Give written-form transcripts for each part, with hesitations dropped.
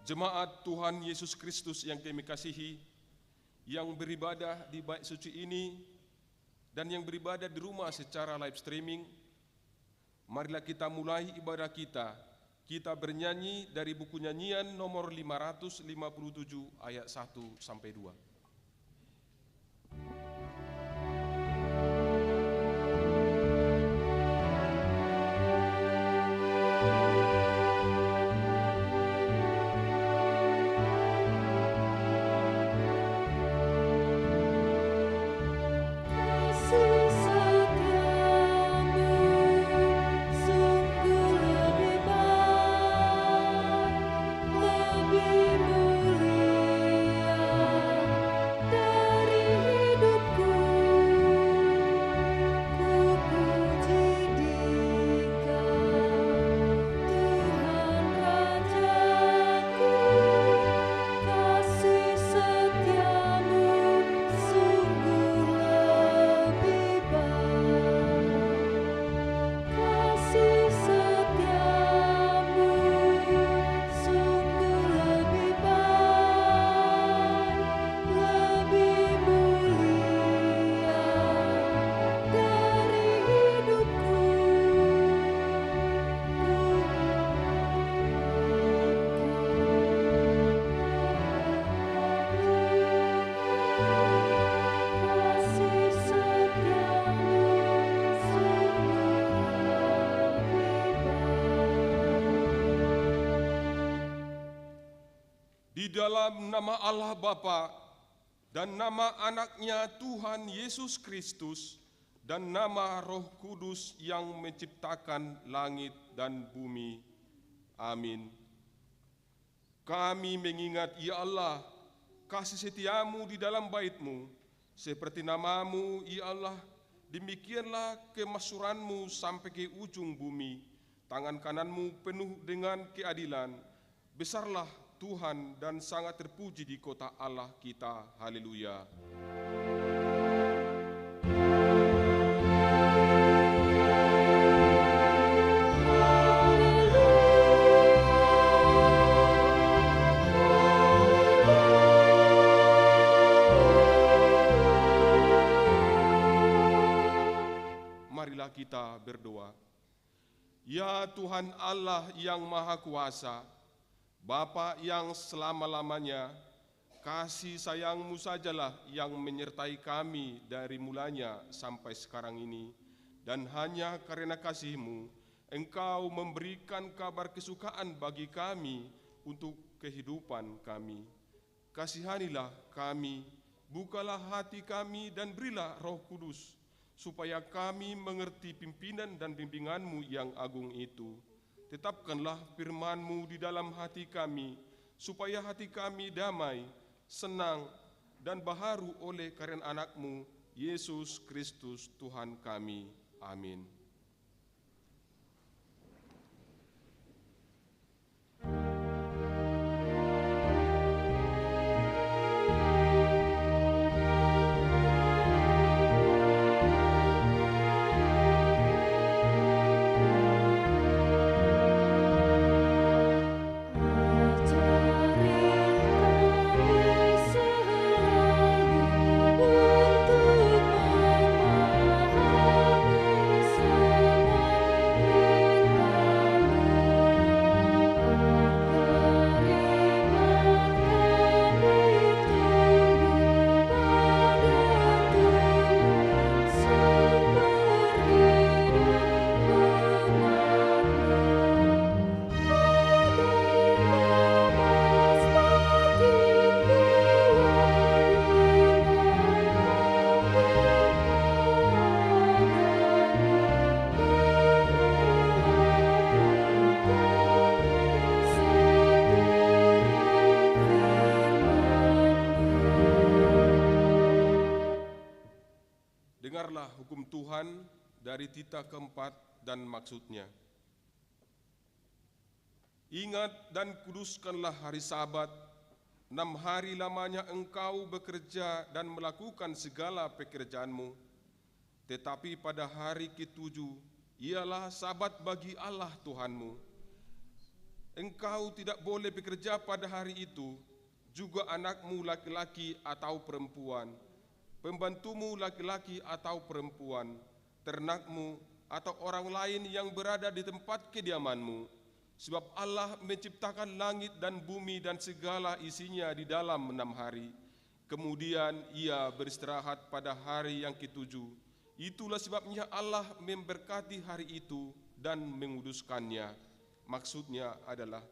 Jemaat Tuhan Yesus Kristus yang kami kasihi, yang beribadah di bait suci ini dan yang beribadah di rumah secara live streaming, marilah kita mulai ibadah kita. Kita bernyanyi dari buku nyanyian nomor 557 ayat 1 sampai 2. Di dalam nama Allah Bapa dan nama anaknya Tuhan Yesus Kristus dan nama Roh Kudus yang menciptakan langit dan bumi. Amin. Kami mengingat, ya Allah, kasih setiamu di dalam bait-Mu, seperti namamu, ya Allah, demikianlah kemasyuranmu sampai ke ujung bumi. Tangan kananmu penuh dengan keadilan. Besarlah Tuhan dan sangat terpuji di kota Allah kita. Haleluya. Marilah kita berdoa. Ya Tuhan Allah yang Maha Kuasa, Bapa yang selama-lamanya, kasih sayang-Mu sajalah yang menyertai kami dari mulanya sampai sekarang ini. Dan hanya karena kasih-Mu, Engkau memberikan kabar kesukaan bagi kami untuk kehidupan kami. Kasihanilah kami, bukalah hati kami dan berilah Roh Kudus, supaya kami mengerti pimpinan dan bimbingan-Mu yang agung itu. Tetapkanlah firman-Mu di dalam hati kami, supaya hati kami damai, senang, dan baharu oleh karya anak-Mu, Yesus Kristus Tuhan kami. Amin. Dengarlah hukum Tuhan dari Tita keempat dan maksudnya. Ingat dan kuduskanlah hari Sabat, 6 hari lamanya engkau bekerja dan melakukan segala pekerjaanmu. Tetapi pada hari ke-7 ialah Sabat bagi Allah Tuhanmu. Engkau tidak boleh bekerja pada hari itu, juga anakmu laki-laki atau perempuan, pembantumu laki-laki atau perempuan, ternakmu atau orang lain yang berada di tempat kediamanmu. Sebab Allah menciptakan langit dan bumi dan segala isinya di dalam 6 hari. Kemudian ia beristirahat pada hari yang ketujuh. Itulah sebabnya Allah memberkati hari itu dan menguduskannya. Maksudnya adalah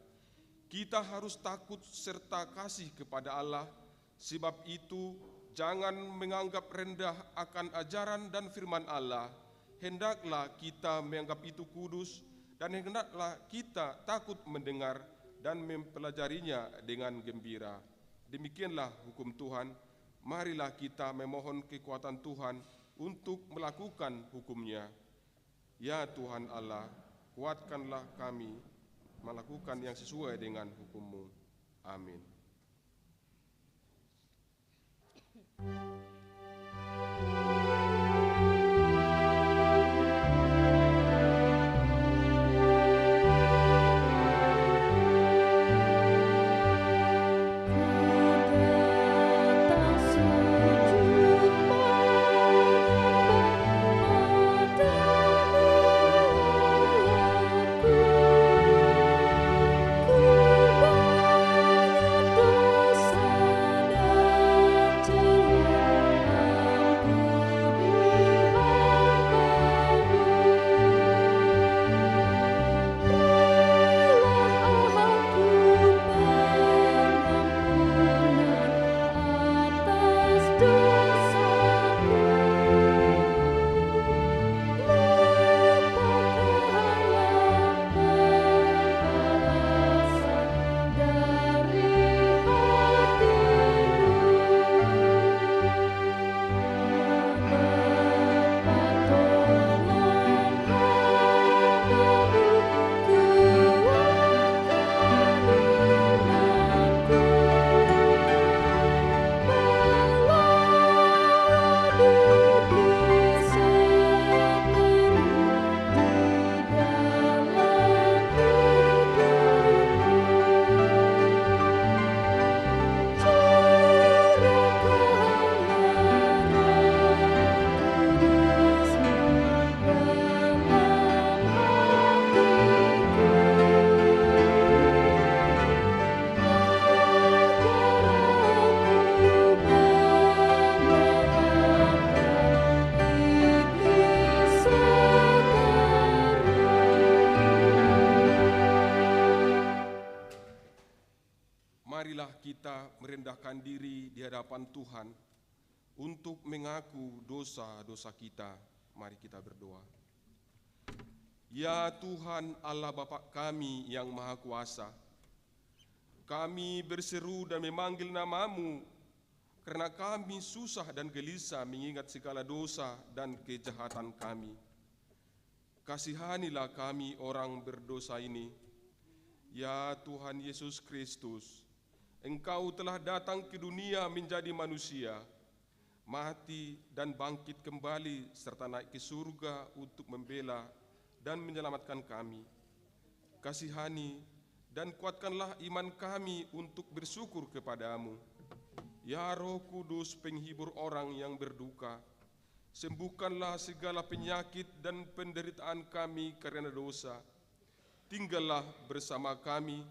kita harus takut serta kasih kepada Allah. Sebab itu jangan menganggap rendah akan ajaran dan firman Allah. Hendaklah kita menganggap itu kudus, dan hendaklah kita takut mendengar dan mempelajarinya dengan gembira. Demikianlah hukum Tuhan. Marilah kita memohon kekuatan Tuhan untuk melakukan hukum-Nya. Ya Tuhan Allah, kuatkanlah kami melakukan yang sesuai dengan hukum-Mu. Amin. Marilah kita merendahkan diri di hadapan Tuhan untuk mengaku dosa-dosa kita. Mari kita berdoa. Ya Tuhan Allah Bapa kami yang Maha Kuasa, kami berseru dan memanggil nama-Mu karena kami susah dan gelisah mengingat segala dosa dan kejahatan kami. Kasihanilah kami orang berdosa ini. Ya Tuhan Yesus Kristus, Engkau telah datang ke dunia menjadi manusia, mati dan bangkit kembali serta naik ke surga untuk membela dan menyelamatkan kami. Kasihani dan kuatkanlah iman kami untuk bersyukur kepadamu. Ya Roh Kudus, penghibur orang yang berduka, sembuhkanlah segala penyakit dan penderitaan kami karena dosa. Tinggallah bersama kami,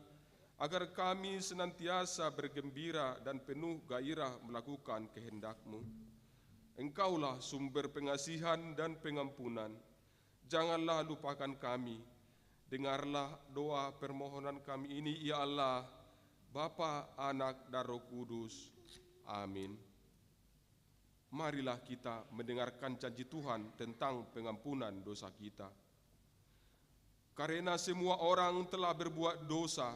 agar kami senantiasa bergembira dan penuh gairah melakukan kehendak-Mu. Engkaulah sumber pengasihan dan pengampunan. Janganlah lupakan kami. Dengarlah doa permohonan kami ini, ya Allah, Bapa, Anak, dan Roh Kudus. Amin. Marilah kita mendengarkan janji Tuhan tentang pengampunan dosa kita. Karena semua orang telah berbuat dosa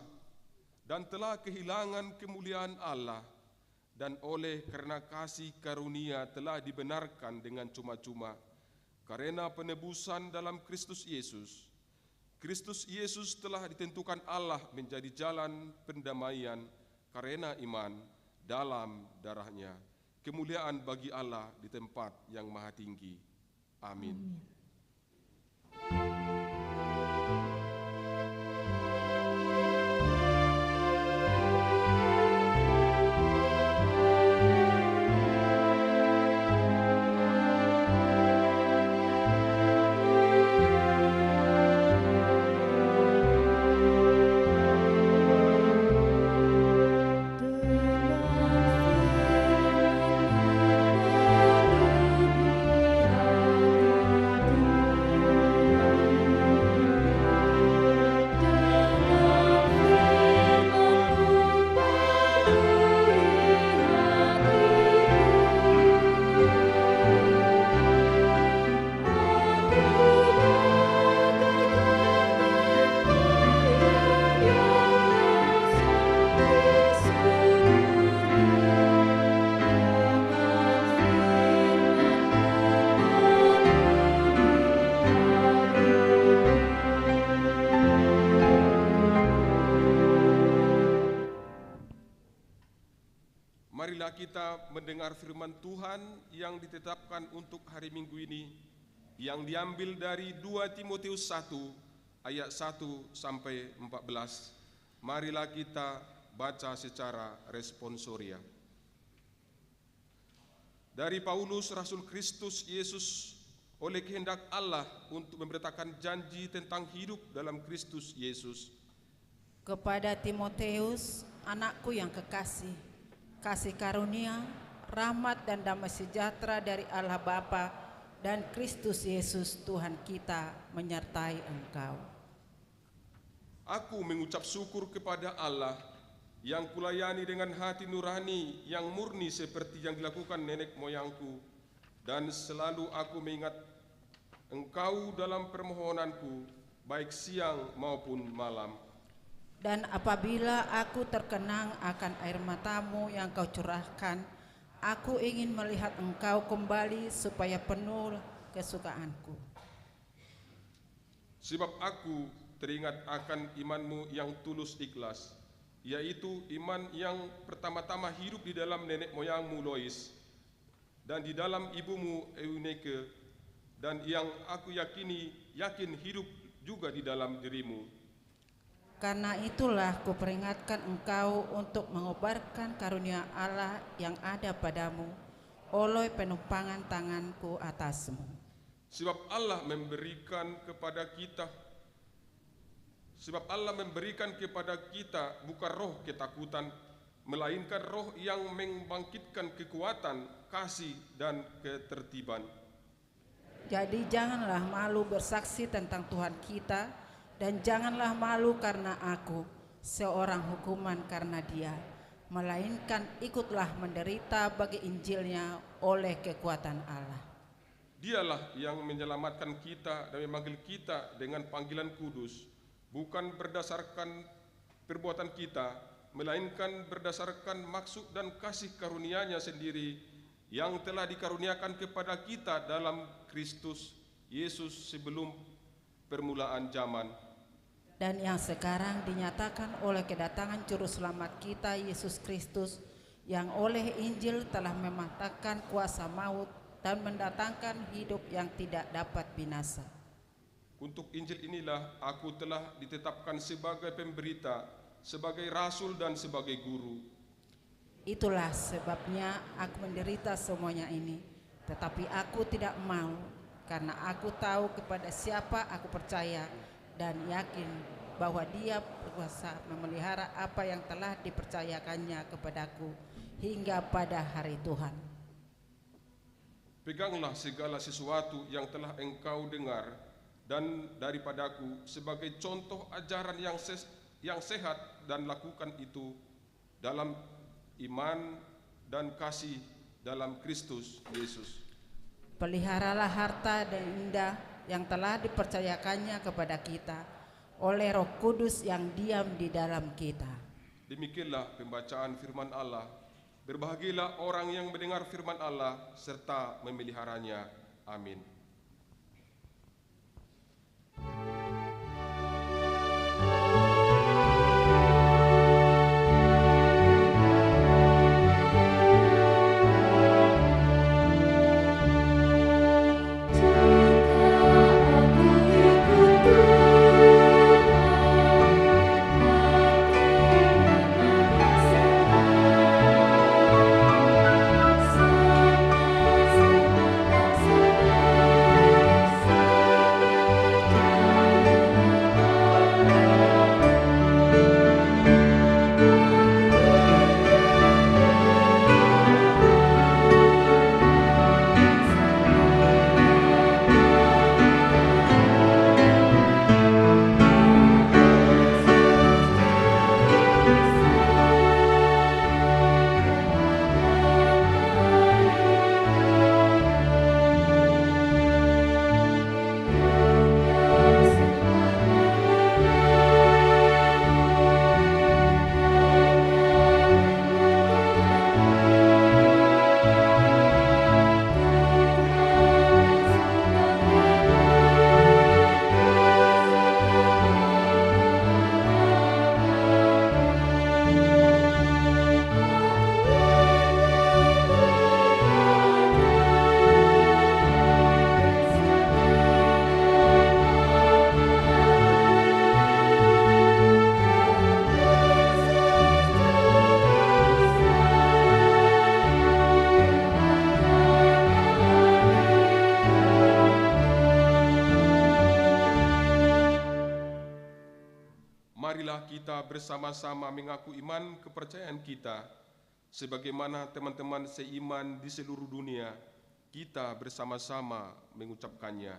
dan telah kehilangan kemuliaan Allah, dan oleh karena kasih karunia telah dibenarkan dengan cuma-cuma karena penebusan dalam Kristus Yesus. Kristus Yesus telah ditentukan Allah menjadi jalan pendamaian karena iman dalam darah-Nya. Kemuliaan bagi Allah di tempat yang maha tinggi. Amin. Amin. kita mendengar firman Tuhan yang ditetapkan untuk hari Minggu ini, yang diambil dari 2 Timotius 1 ayat 1 sampai 14. Marilah kita baca secara responsoria. Dari Paulus, Rasul Kristus Yesus, oleh kehendak Allah untuk memberitakan janji tentang hidup dalam Kristus Yesus. Kepada Timotius, anakku yang kekasih, kasih karunia, rahmat dan damai sejahtera dari Allah Bapa dan Kristus Yesus Tuhan kita menyertai engkau. Aku mengucap syukur kepada Allah yang kulayani dengan hati nurani yang murni seperti yang dilakukan nenek moyangku, dan selalu aku mengingat engkau dalam permohonanku, baik siang maupun malam. Dan apabila aku terkenang akan air matamu yang kau curahkan, aku ingin melihat engkau kembali supaya penuh kesukaanku. Sebab aku teringat akan imanmu yang tulus ikhlas, yaitu iman yang pertama-tama hidup di dalam nenek moyangmu Lois dan di dalam ibumu Eunike, dan yang aku yakin hidup juga di dalam dirimu. Karena itulah kuperingatkan engkau untuk mengobarkan karunia Allah yang ada padamu oleh penumpangan tanganku atasmu. Sebab Allah memberikan kepada kita bukan roh ketakutan, melainkan roh yang membangkitkan kekuatan, kasih, dan ketertiban. Jadi janganlah malu bersaksi tentang Tuhan kita, dan janganlah malu karena aku, seorang hukuman karena Dia, melainkan ikutlah menderita bagi Injilnya oleh kekuatan Allah. Dialah yang menyelamatkan kita dan memanggil kita dengan panggilan kudus, bukan berdasarkan perbuatan kita, melainkan berdasarkan maksud dan kasih karunia-Nya sendiri yang telah dikaruniakan kepada kita dalam Kristus Yesus sebelum permulaan zaman. Dan yang sekarang dinyatakan oleh kedatangan Juru Selamat kita Yesus Kristus, yang oleh Injil telah mematahkan kuasa maut dan mendatangkan hidup yang tidak dapat binasa. Untuk Injil inilah aku telah ditetapkan sebagai pemberita, sebagai rasul dan sebagai guru. Itulah sebabnya aku menderita semuanya ini, tetapi aku tidak mau, karena aku tahu kepada siapa aku percaya dan yakin bahwa Dia berkuasa memelihara apa yang telah dipercayakannya kepadaku hingga pada hari Tuhan. Peganglah segala sesuatu yang telah engkau dengar dan daripadaku sebagai contoh ajaran yang sehat, dan lakukan itu dalam iman dan kasih dalam Kristus Yesus. Peliharalah harta dan indah yang telah dipercayakannya kepada kita oleh Roh Kudus yang diam di dalam kita. Demikianlah pembacaan firman Allah. Berbahagialah orang yang mendengar firman Allah serta memeliharanya. Amin. Sampai marilah kita bersama-sama mengaku iman kepercayaan kita, sebagaimana teman-teman seiman di seluruh dunia, kita bersama-sama mengucapkannya.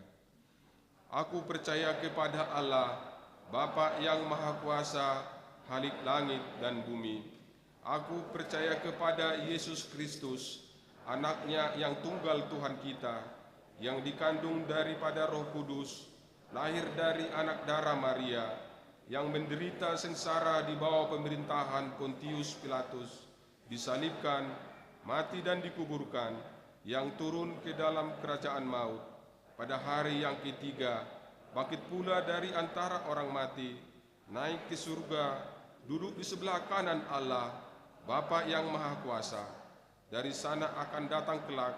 Aku percaya kepada Allah, Bapa yang Maha Kuasa, Khalik langit dan bumi. Aku percaya kepada Yesus Kristus, Anaknya yang tunggal Tuhan kita, yang dikandung daripada Roh Kudus, lahir dari anak darah Maria, yang menderita sengsara di bawah pemerintahan Pontius Pilatus, disalibkan, mati dan dikuburkan, yang turun ke dalam kerajaan maut, pada hari yang ketiga, bangkit pula dari antara orang mati, naik ke surga, duduk di sebelah kanan Allah, Bapa yang Maha Kuasa. Dari sana akan datang kelak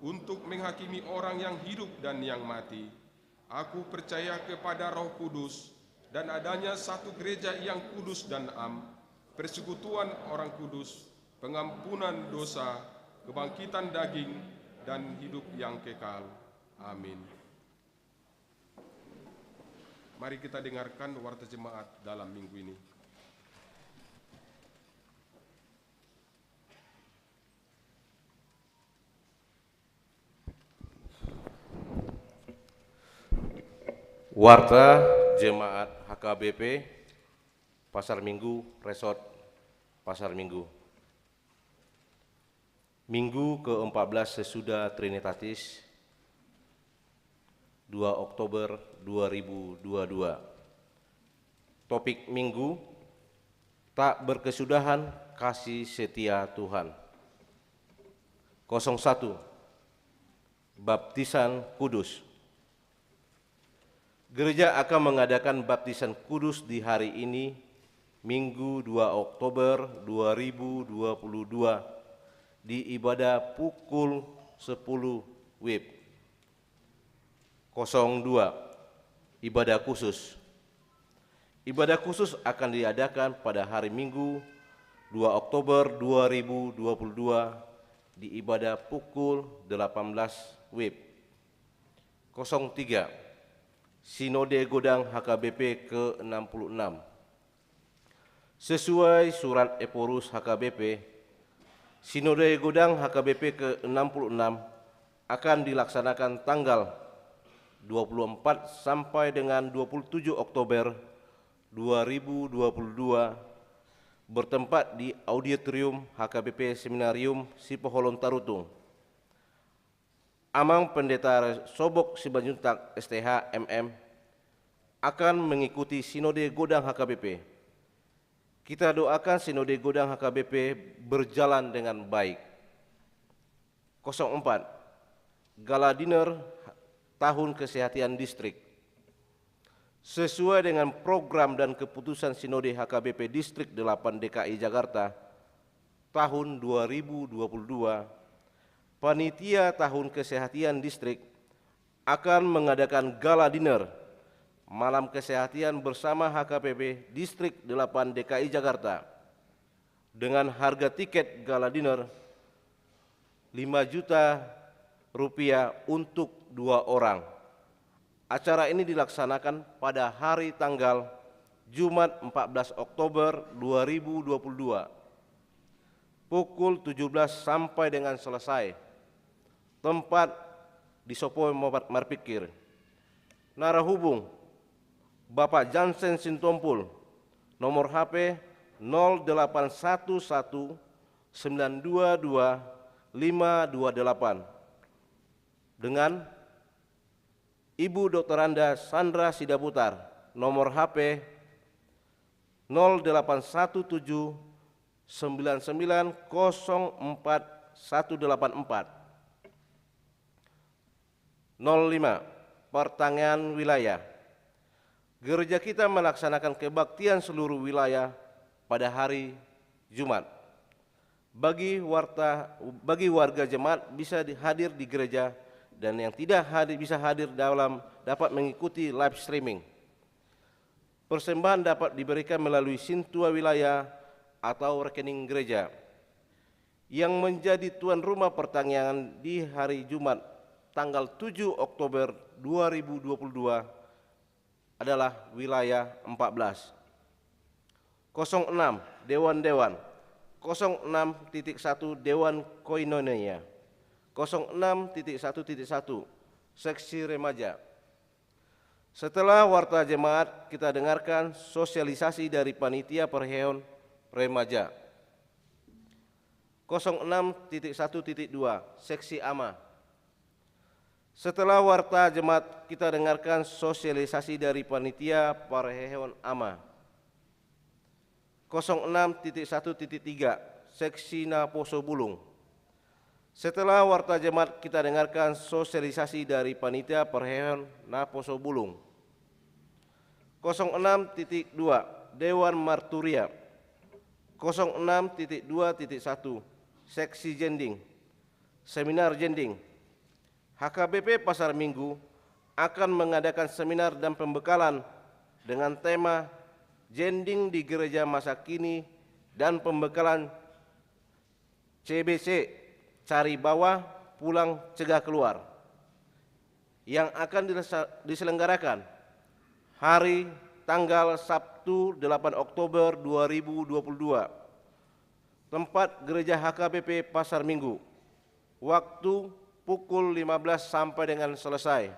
untuk menghakimi orang yang hidup dan yang mati. Aku percaya kepada Roh Kudus dan adanya satu gereja yang kudus dan am, persekutuan orang kudus, pengampunan dosa, kebangkitan daging, dan hidup yang kekal. Amin. Mari kita dengarkan warta jemaat dalam minggu ini. Warta Jemaat HKBP Pasar Minggu Resort Pasar Minggu. Minggu ke-14 sesudah Trinitatis 2 Oktober 2022. Topik Minggu, tak berkesudahan kasih setia Tuhan. 01. Baptisan Kudus. Gereja akan mengadakan baptisan kudus di hari ini, Minggu 2 Oktober 2022, di ibadah pukul 10 WIB. 02. Ibadah khusus. Ibadah khusus akan diadakan pada hari Minggu 2 Oktober 2022 di ibadah pukul 18 WIB. 03. Sinode Godang HKBP ke-66. Sesuai surat Eporus HKBP, Sinode Godang HKBP ke-66 akan dilaksanakan tanggal 24 sampai dengan 27 Oktober 2022 bertempat di Auditorium HKBP Seminarium Sipoholon Tarutung. Amang Pendeta Sobok Sibanjuntak STH MM akan mengikuti Sinode Godang HKBP. Kita doakan Sinode Godang HKBP berjalan dengan baik. 04. Gala Dinner Tahun Kesehatan Distrik. Sesuai dengan program dan keputusan Sinode HKBP Distrik 8 DKI Jakarta tahun 2022, Panitia Tahun Kesehatan Distrik akan mengadakan gala dinner Malam Kesehatan bersama HKBP Distrik 8 DKI Jakarta dengan harga tiket gala dinner Rp5.000.000 untuk 2 orang. Acara ini dilaksanakan pada hari tanggal Jumat 14 Oktober 2022 pukul 17 sampai dengan selesai. Tempat di Sopo Marpikir. Narahubung Bapak Jansen Sintompul, nomor HP 0811 922 528, dengan Ibu Dr. Anda Sandra Sidaputar, nomor HP 0817 9904 184. 05. Pertanyaan wilayah. Gereja kita melaksanakan kebaktian seluruh wilayah pada hari Jumat. Bagi warga jemaat bisa hadir di gereja dan yang tidak bisa hadir dapat mengikuti live streaming. Persembahan dapat diberikan melalui Sintua wilayah atau rekening gereja. Yang menjadi tuan rumah pertanyaan di hari Jumat tanggal 7 Oktober 2022 adalah wilayah 14. 06 Dewan-Dewan, 06.1 Dewan Koinonia, 06.1.1 Seksi Remaja. Setelah warta jemaat, kita dengarkan sosialisasi dari panitia perheon remaja. 06.1.2 Seksi AMA. Setelah warta jemaat, kita dengarkan sosialisasi dari panitia perheon AMA. 06.1.3 Seksi Naposo Bulung. Setelah warta jemaat, kita dengarkan sosialisasi dari panitia perheon Naposo Bulung. 06.2 Dewan Marturia. 06.2.1 Seksi Jending. Seminar Jending. HKBP Pasar Minggu akan mengadakan seminar dan pembekalan dengan tema Jending di Gereja Masa Kini dan pembekalan CBC, Cari Bawah Pulang Cegah Keluar, yang akan diselenggarakan hari tanggal Sabtu 8 Oktober 2022. Tempat Gereja HKBP Pasar Minggu. Waktu pukul 15 sampai dengan selesai.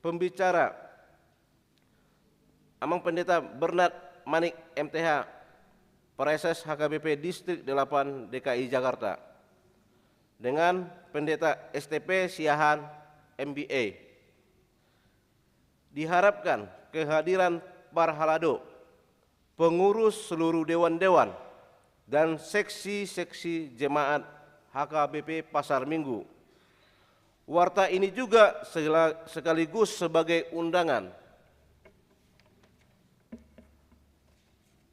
Pembicara Amang Pendeta Bernard Manik MTH, Preses HKBP Distrik 8 DKI Jakarta. Dengan Pendeta STP Siahan MBA. Diharapkan kehadiran para halado, pengurus seluruh dewan-dewan, dan seksi-seksi jemaat HKBP Pasar Minggu. Warta ini juga sekaligus sebagai undangan.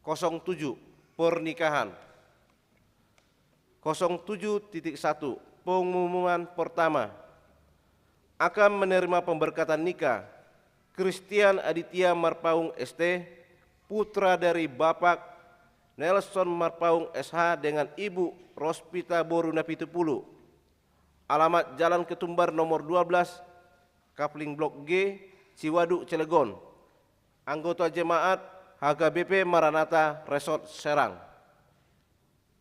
07 Pernikahan. 07.1 Pengumuman pertama. Akan menerima pemberkatan nikah Christian Aditya Marpaung ST, putra dari Bapak Nelson Marpaung SH dengan Ibu Rospita Boru Napitupulu. Alamat Jalan Ketumbar nomor 12, Kapling Blok G, Ciwaduk, Cilegon. Anggota jemaat HKBP Maranatha Resort Serang.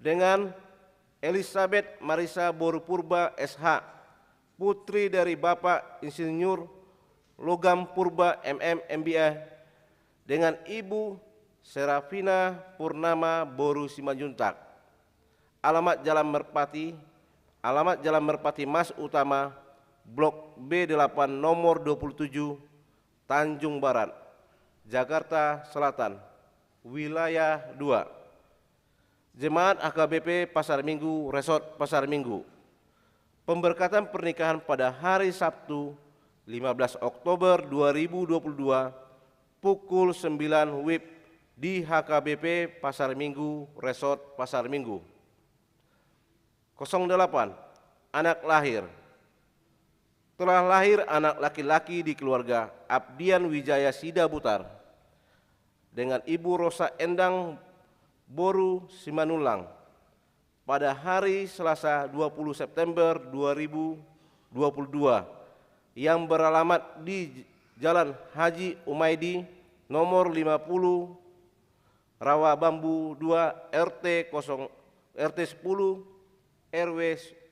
Dengan Elizabeth Marisa Boru Purba SH, putri dari Bapak Insinyur Logam Purba MM MBA, dengan Ibu Serafina Purnama Boru Simanjuntak. Alamat Jalan Merpati Mas Utama, Blok B8 nomor 27, Tanjung Barat, Jakarta Selatan, Wilayah 2. Jemaat HKBP Pasar Minggu Resort Pasar Minggu. Pemberkatan pernikahan pada hari Sabtu 15 Oktober 2022 pukul 9 WIB di HKBP Pasar Minggu Resort Pasar Minggu. 08 Anak lahir. Telah lahir anak laki-laki di keluarga Abdian Wijaya Sida Butar dengan Ibu Rosa Endang Boru Simanulang pada hari Selasa 20 September 2022 yang beralamat di Jalan Haji Umaidi nomor 50 Rawa Bambu 2 RT 10 RW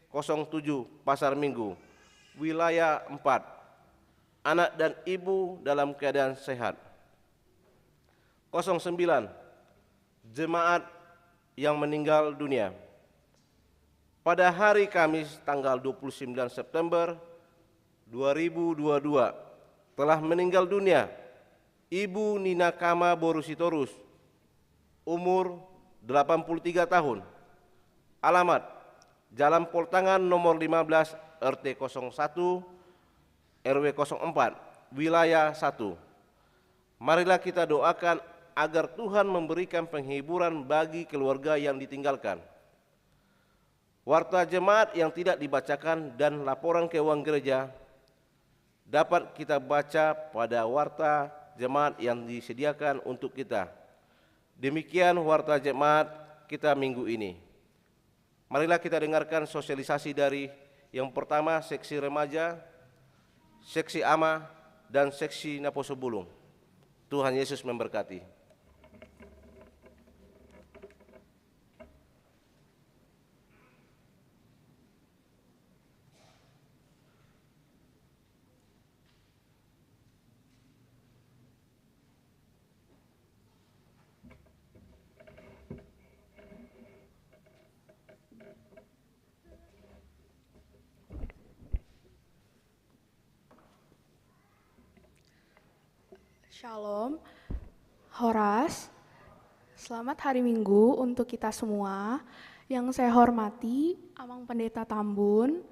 07 Pasar Minggu, Wilayah 4. Anak dan ibu dalam keadaan sehat. 09 Jemaat yang meninggal dunia. Pada hari Kamis tanggal 29 September 2022 telah meninggal dunia Ibu Nina Kama Boru Sitorus, umur 83 tahun. Alamat Jalan Poltangan nomor 15 RT 01 RW 04 Wilayah 1. Marilah kita doakan agar Tuhan memberikan penghiburan bagi keluarga yang ditinggalkan. Warta jemaat yang tidak dibacakan dan laporan keuangan gereja dapat kita baca pada warta jemaat yang disediakan untuk kita. Demikian warta jemaat kita minggu ini. Marilah kita dengarkan sosialisasi dari yang pertama seksi remaja, seksi AMA, dan seksi Naposo Bulung. Tuhan Yesus memberkati. Shalom, Horas. Selamat hari Minggu untuk kita semua. Yang saya hormati, Amang Pendeta Tambun,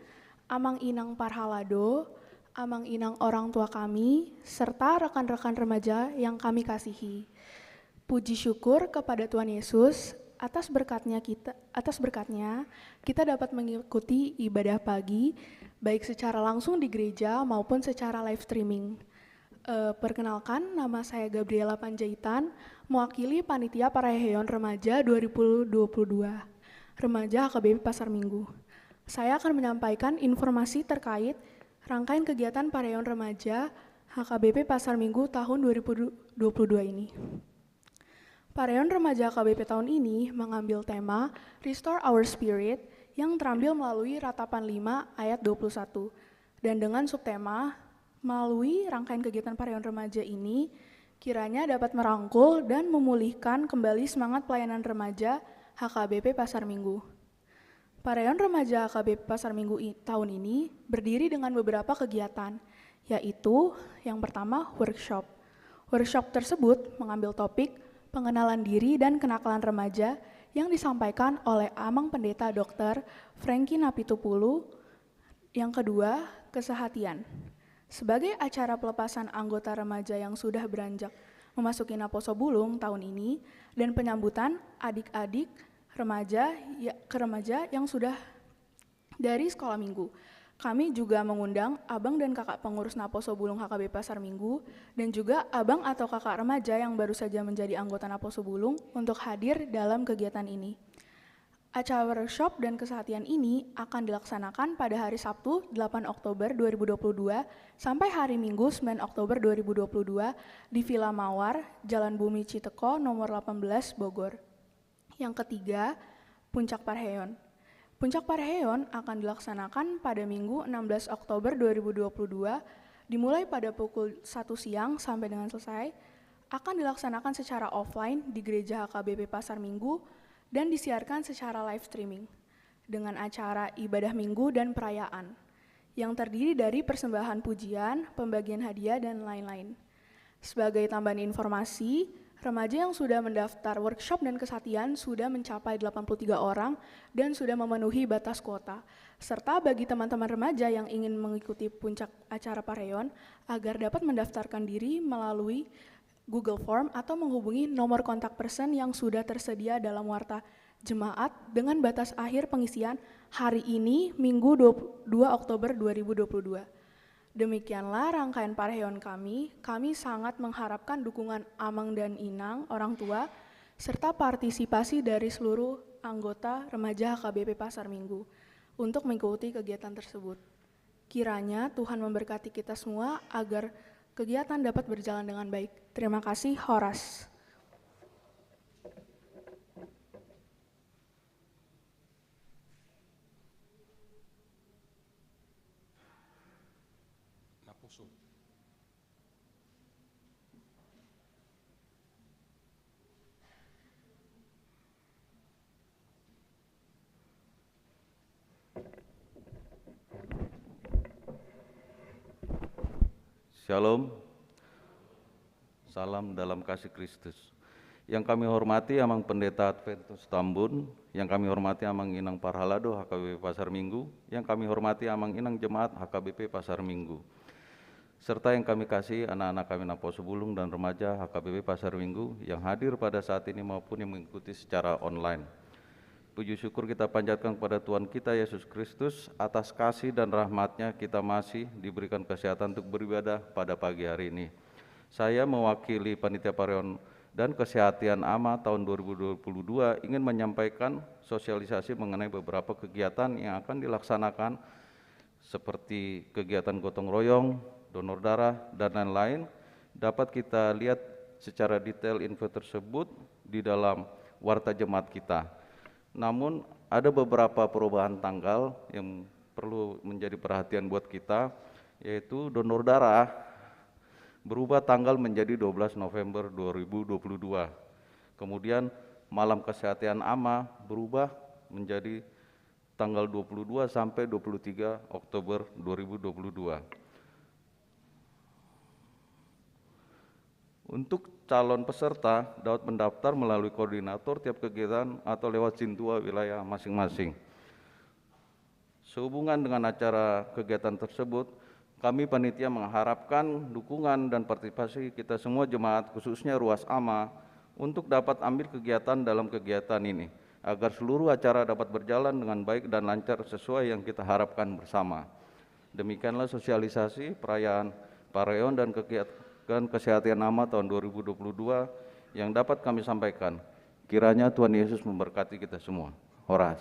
Amang Inang Parhalado, Amang Inang orang tua kami, serta rekan-rekan remaja yang kami kasihi. Puji syukur kepada Tuhan Yesus atas berkatnya kita dapat mengikuti ibadah pagi baik secara langsung di gereja maupun secara live streaming. Perkenalkan, nama saya Gabriela Panjaitan, mewakili Panitia Paraheon Remaja 2022, Remaja HKBP Pasar Minggu. Saya akan menyampaikan informasi terkait rangkaian kegiatan Paraheon Remaja HKBP Pasar Minggu tahun 2022 ini. Paraheon Remaja HKBP tahun ini mengambil tema Restore Our Spirit yang terambil melalui Ratapan 5 ayat 21. Dan dengan subtema, melalui rangkaian kegiatan Paraheon Remaja ini, kiranya dapat merangkul dan memulihkan kembali semangat pelayanan remaja HKBP Pasar Minggu. Paraheon Remaja HKBP Pasar Minggu tahun ini berdiri dengan beberapa kegiatan, yaitu yang pertama workshop. Workshop tersebut mengambil topik pengenalan diri dan kenakalan remaja yang disampaikan oleh Amang Pendeta Dr. Frankie Napitupulu. Yang kedua, kesehatian. Sebagai acara pelepasan anggota remaja yang sudah beranjak memasuki Naposo Bulung tahun ini dan penyambutan adik-adik remaja yang sudah dari sekolah minggu. Kami juga mengundang abang dan kakak pengurus Naposo Bulung HKBP Pasar Minggu dan juga abang atau kakak remaja yang baru saja menjadi anggota Naposo Bulung untuk hadir dalam kegiatan ini. Acara workshop dan kesehatian ini akan dilaksanakan pada hari Sabtu 8 Oktober 2022 sampai hari Minggu 9 Oktober 2022 di Villa Mawar, Jalan Bumi Citeko, nomor 18, Bogor. Yang ketiga, Puncak Paraheon. Puncak Paraheon akan dilaksanakan pada Minggu 16 Oktober 2022, dimulai pada pukul 1 siang sampai dengan selesai, akan dilaksanakan secara offline di Gereja HKBP Pasar Minggu dan disiarkan secara live streaming dengan acara ibadah minggu dan perayaan yang terdiri dari persembahan pujian, pembagian hadiah, dan lain-lain. Sebagai tambahan informasi, remaja yang sudah mendaftar workshop dan kesehatian sudah mencapai 83 orang dan sudah memenuhi batas kuota. Serta bagi teman-teman remaja yang ingin mengikuti puncak acara Paraheon agar dapat mendaftarkan diri melalui Google Form atau menghubungi nomor kontak person yang sudah tersedia dalam warta jemaat dengan batas akhir pengisian hari ini Minggu 2 Oktober 2022. Demikianlah rangkaian Paraheon kami. Kami sangat mengharapkan dukungan Amang dan Inang, orang tua, serta partisipasi dari seluruh anggota remaja HKBP Pasar Minggu untuk mengikuti kegiatan tersebut. Kiranya Tuhan memberkati kita semua agar kegiatan dapat berjalan dengan baik. Terima kasih, Horas. Naposo. Shalom, salam dalam kasih Kristus. Yang kami hormati Amang Pendeta Adventus Tambun, yang kami hormati Amang Inang Parhalado HKBP Pasar Minggu, yang kami hormati Amang Inang Jemaat HKBP Pasar Minggu, serta yang kami kasih anak-anak kami Naposo Bulung dan remaja HKBP Pasar Minggu yang hadir pada saat ini maupun yang mengikuti secara online. Puji syukur kita panjatkan kepada Tuhan kita Yesus Kristus atas kasih dan rahmat-Nya kita masih diberikan kesehatan untuk beribadah pada pagi hari ini. Saya mewakili Panitia Paraheon dan Kesehatan AMA tahun 2022 ingin menyampaikan sosialisasi mengenai beberapa kegiatan yang akan dilaksanakan seperti kegiatan gotong royong, donor darah, dan lain-lain. Dapat kita lihat secara detail info tersebut di dalam warta jemaat kita. Namun ada beberapa perubahan tanggal yang perlu menjadi perhatian buat kita, yaitu donor darah berubah tanggal menjadi 12 November 2022. Kemudian malam kesehatan AMA berubah menjadi tanggal 22 sampai 23 Oktober 2022. Untuk calon peserta dapat mendaftar melalui koordinator tiap kegiatan atau lewat Sintua wilayah masing-masing. Sehubungan dengan acara kegiatan tersebut, kami panitia mengharapkan dukungan dan partisipasi kita semua jemaat, khususnya Ruas AMA, untuk dapat ambil kegiatan dalam kegiatan ini, agar seluruh acara dapat berjalan dengan baik dan lancar sesuai yang kita harapkan bersama. Demikianlah sosialisasi perayaan Pareon dan kegiatan Kesehatan AMA tahun 2022 yang dapat kami sampaikan. Kiranya Tuhan Yesus memberkati kita semua. Horas.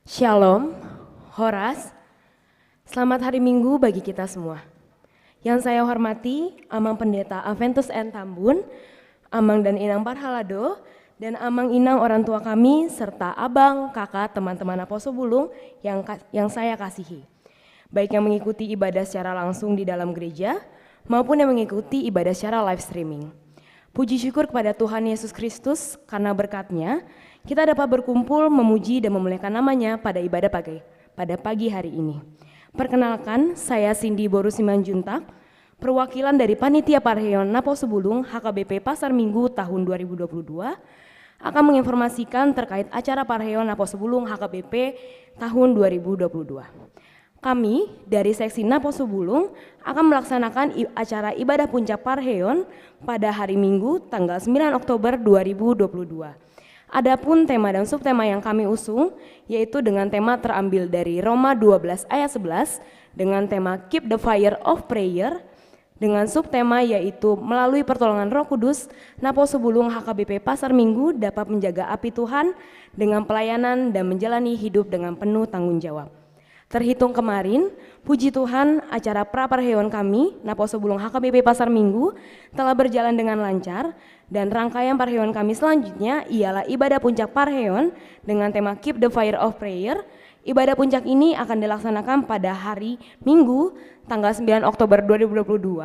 Shalom, Horas, selamat hari Minggu bagi kita semua. Yang saya hormati, Amang Pendeta Aventus N. Tambun, Amang dan Inang Parhalado, dan Amang Inang orang tua kami, serta abang, kakak, teman-teman Apostle Bulung yang saya kasihi. Baik yang mengikuti ibadah secara langsung di dalam gereja, maupun yang mengikuti ibadah secara live streaming. Puji syukur kepada Tuhan Yesus Kristus karena berkat-Nya, kita dapat berkumpul, memuji dan memuliakan namanya pada ibadah pada pagi hari ini. Perkenalkan, saya Cindy Boru Simanjuntak, perwakilan dari Panitia Parheon Napo Sebulung HKBP Pasar Minggu tahun 2022, akan menginformasikan terkait acara Parheon Napo Sebulung HKBP tahun 2022. Kami dari Seksi Napo Sebulung akan melaksanakan acara ibadah puncak Parheon pada hari Minggu tanggal 9 Oktober 2022. Adapun tema dan subtema yang kami usung yaitu dengan tema terambil dari Roma 12 ayat 11 dengan tema Keep the Fire of Prayer, dengan subtema yaitu melalui pertolongan Roh Kudus, Napo Sebulung HKBP Pasar Minggu dapat menjaga api Tuhan dengan pelayanan dan menjalani hidup dengan penuh tanggung jawab. Terhitung kemarin, puji Tuhan, acara Praparheon kami, Napo Sebulung HKBP Pasar Minggu, telah berjalan dengan lancar, dan rangkaian Parheon kami selanjutnya ialah ibadah puncak Parheon dengan tema Keep the Fire of Prayer. Ibadah puncak ini akan dilaksanakan pada hari Minggu, tanggal 9 Oktober 2022,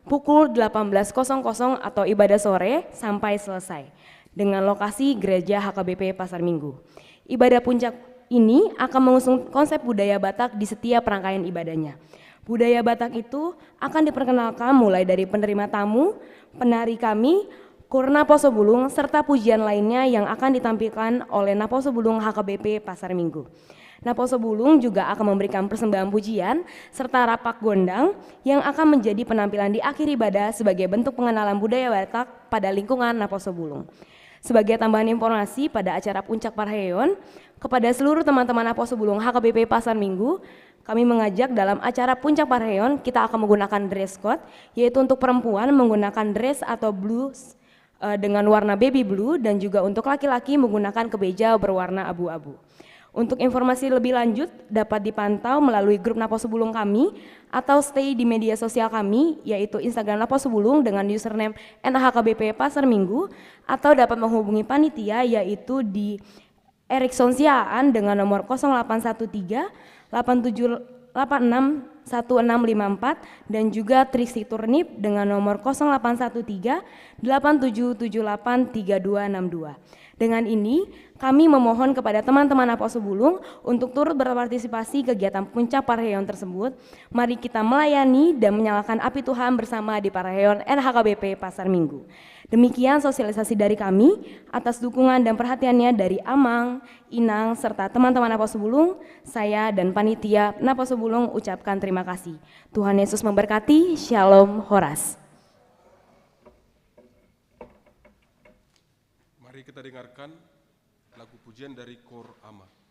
pukul 18.00 atau ibadah sore sampai selesai, dengan lokasi Gereja HKBP Pasar Minggu. Ibadah puncak ini akan mengusung konsep budaya Batak di setiap rangkaian ibadahnya. Budaya Batak itu akan diperkenalkan mulai dari penerima tamu, penari kami, Kur Napo Sebulung, serta pujian lainnya yang akan ditampilkan oleh Napo Sebulung HKBP Pasar Minggu. Napo Sebulung juga akan memberikan persembahan pujian serta rapak gondang yang akan menjadi penampilan di akhir ibadah sebagai bentuk pengenalan budaya Batak pada lingkungan Napo Sebulung. Sebagai tambahan informasi pada acara Puncak Parheon, kepada seluruh teman-teman Napo Sebulung HKBP Pasar Minggu, kami mengajak dalam acara Puncak Parheon kita akan menggunakan dress code, yaitu untuk perempuan menggunakan dress atau blus dengan warna baby blue, dan juga untuk laki-laki menggunakan kemeja berwarna abu-abu. Untuk informasi lebih lanjut dapat dipantau melalui grup Napo Sebulung kami atau stay di media sosial kami yaitu Instagram Napo Sebulung dengan username NHKBP Pasar Minggu, atau dapat menghubungi panitia yaitu di Erikson Siaan dengan nomor 0813 8786 1654 dan juga Triksi Turnip dengan nomor 0813 8778 3262. Dengan ini kami memohon kepada teman-teman Napo Sebulung untuk turut berpartisipasi kegiatan Puncak Parheon tersebut. Mari kita melayani dan menyalakan api Tuhan bersama di Parheon NHKBP Pasar Minggu. Demikian sosialisasi dari kami, atas dukungan dan perhatiannya dari Amang, Inang, serta teman-teman Napo Sebulung, saya dan panitia Napo Sebulung ucapkan terima kasih. Tuhan Yesus memberkati, Shalom, Horas. Mari kita dengarkan lagu pujian dari Kor Ama.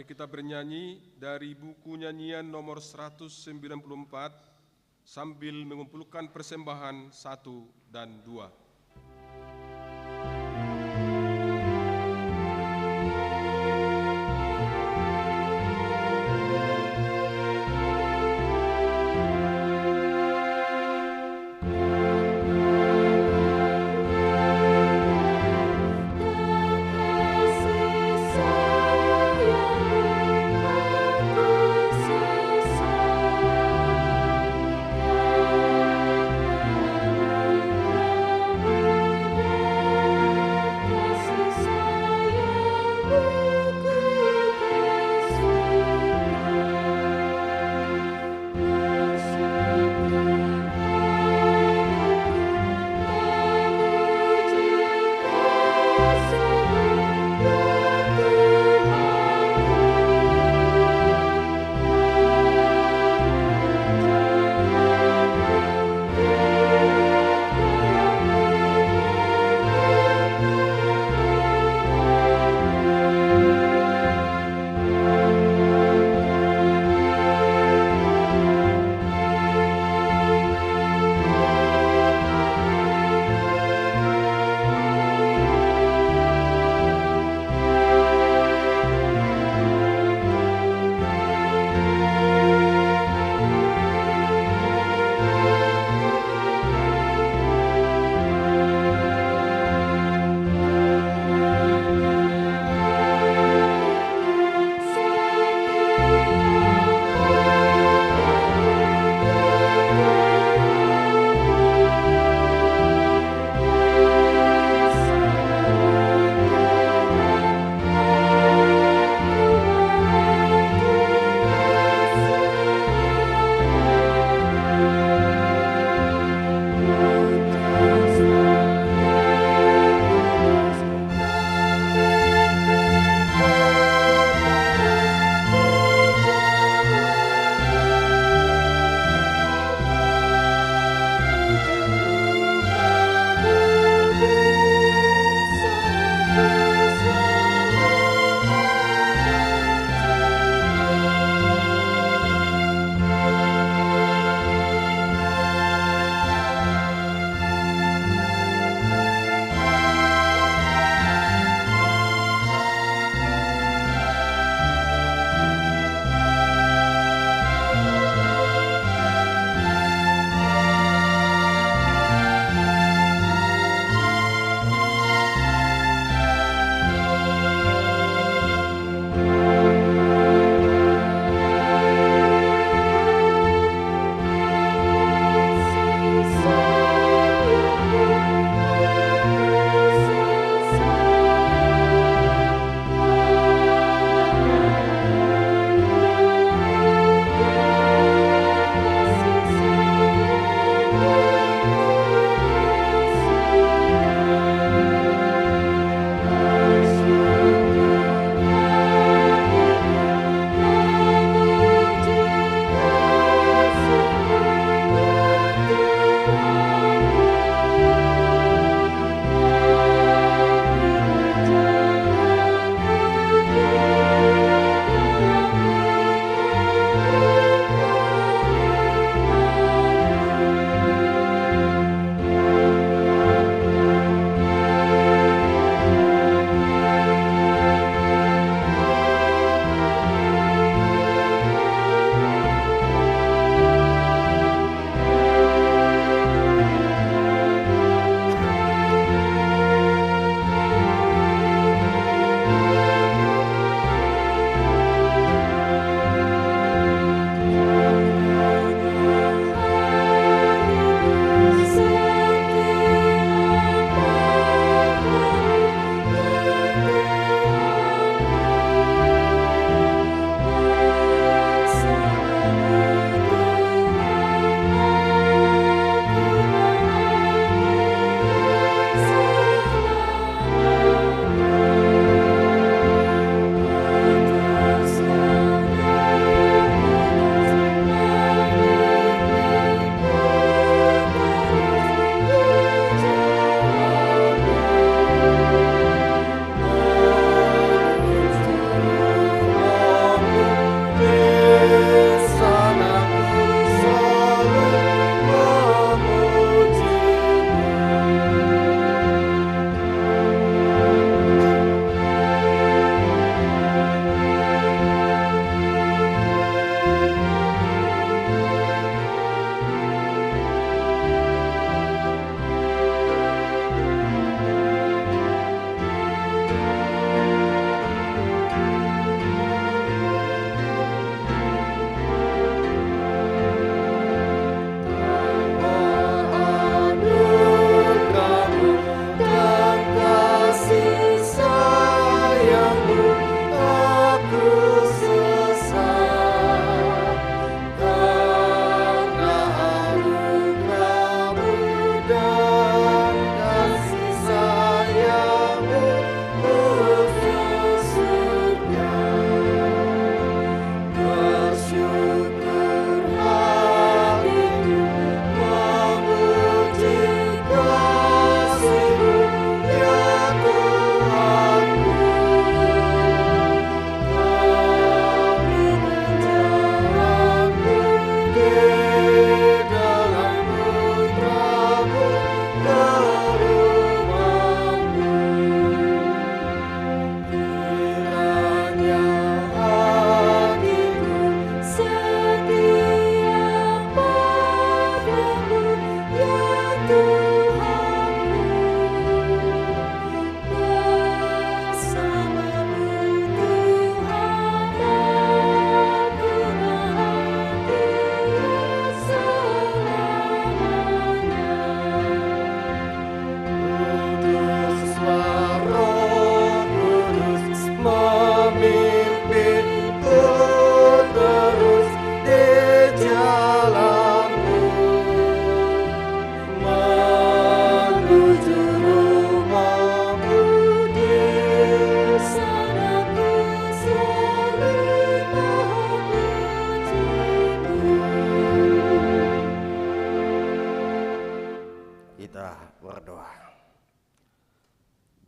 Mari kita bernyanyi dari buku nyanyian nomor 194 sambil mengumpulkan persembahan 1 dan 2. Thank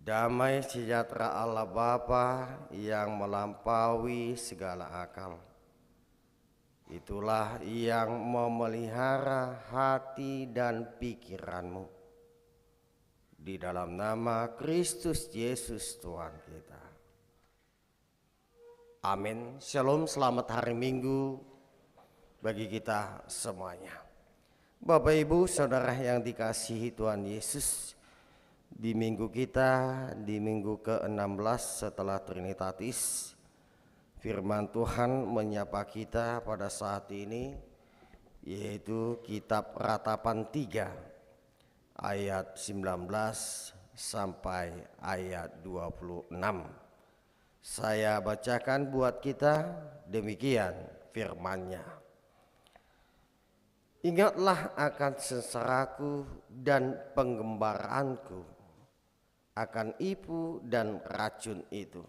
Damai sejahtera Allah Bapa yang melampaui segala akal, itulah yang memelihara hati dan pikiranmu. Di dalam nama Kristus Yesus Tuhan kita. Amin. Shalom, selamat hari Minggu bagi kita semuanya. Bapak Ibu Saudara yang dikasihi Tuhan Yesus, di minggu kita, di minggu ke-16 setelah Trinitatis, firman Tuhan menyapa kita pada saat ini, yaitu kitab Ratapan 3 ayat 19 sampai ayat 26. Saya bacakan buat kita, demikian firman-Nya. Ingatlah akan sengsaraku dan penggembaraanku, akan ipu dan racun itu.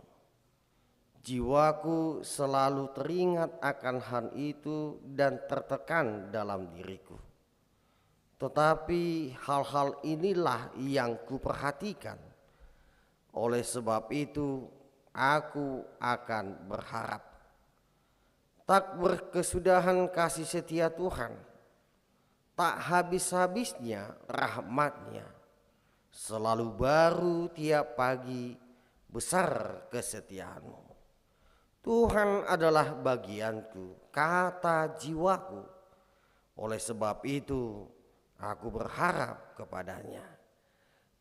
Jiwaku selalu teringat akan hal itu dan tertekan dalam diriku. Tetapi hal-hal inilah yang kuperhatikan. Oleh sebab itu aku akan berharap. Tak berkesudahan kasih setia Tuhan, tak habis-habisnya rahmat-Nya. Selalu baru tiap pagi, besar kesetiaan-Mu. Tuhan adalah bagianku, kata jiwaku. Oleh sebab itu aku berharap kepada-Nya.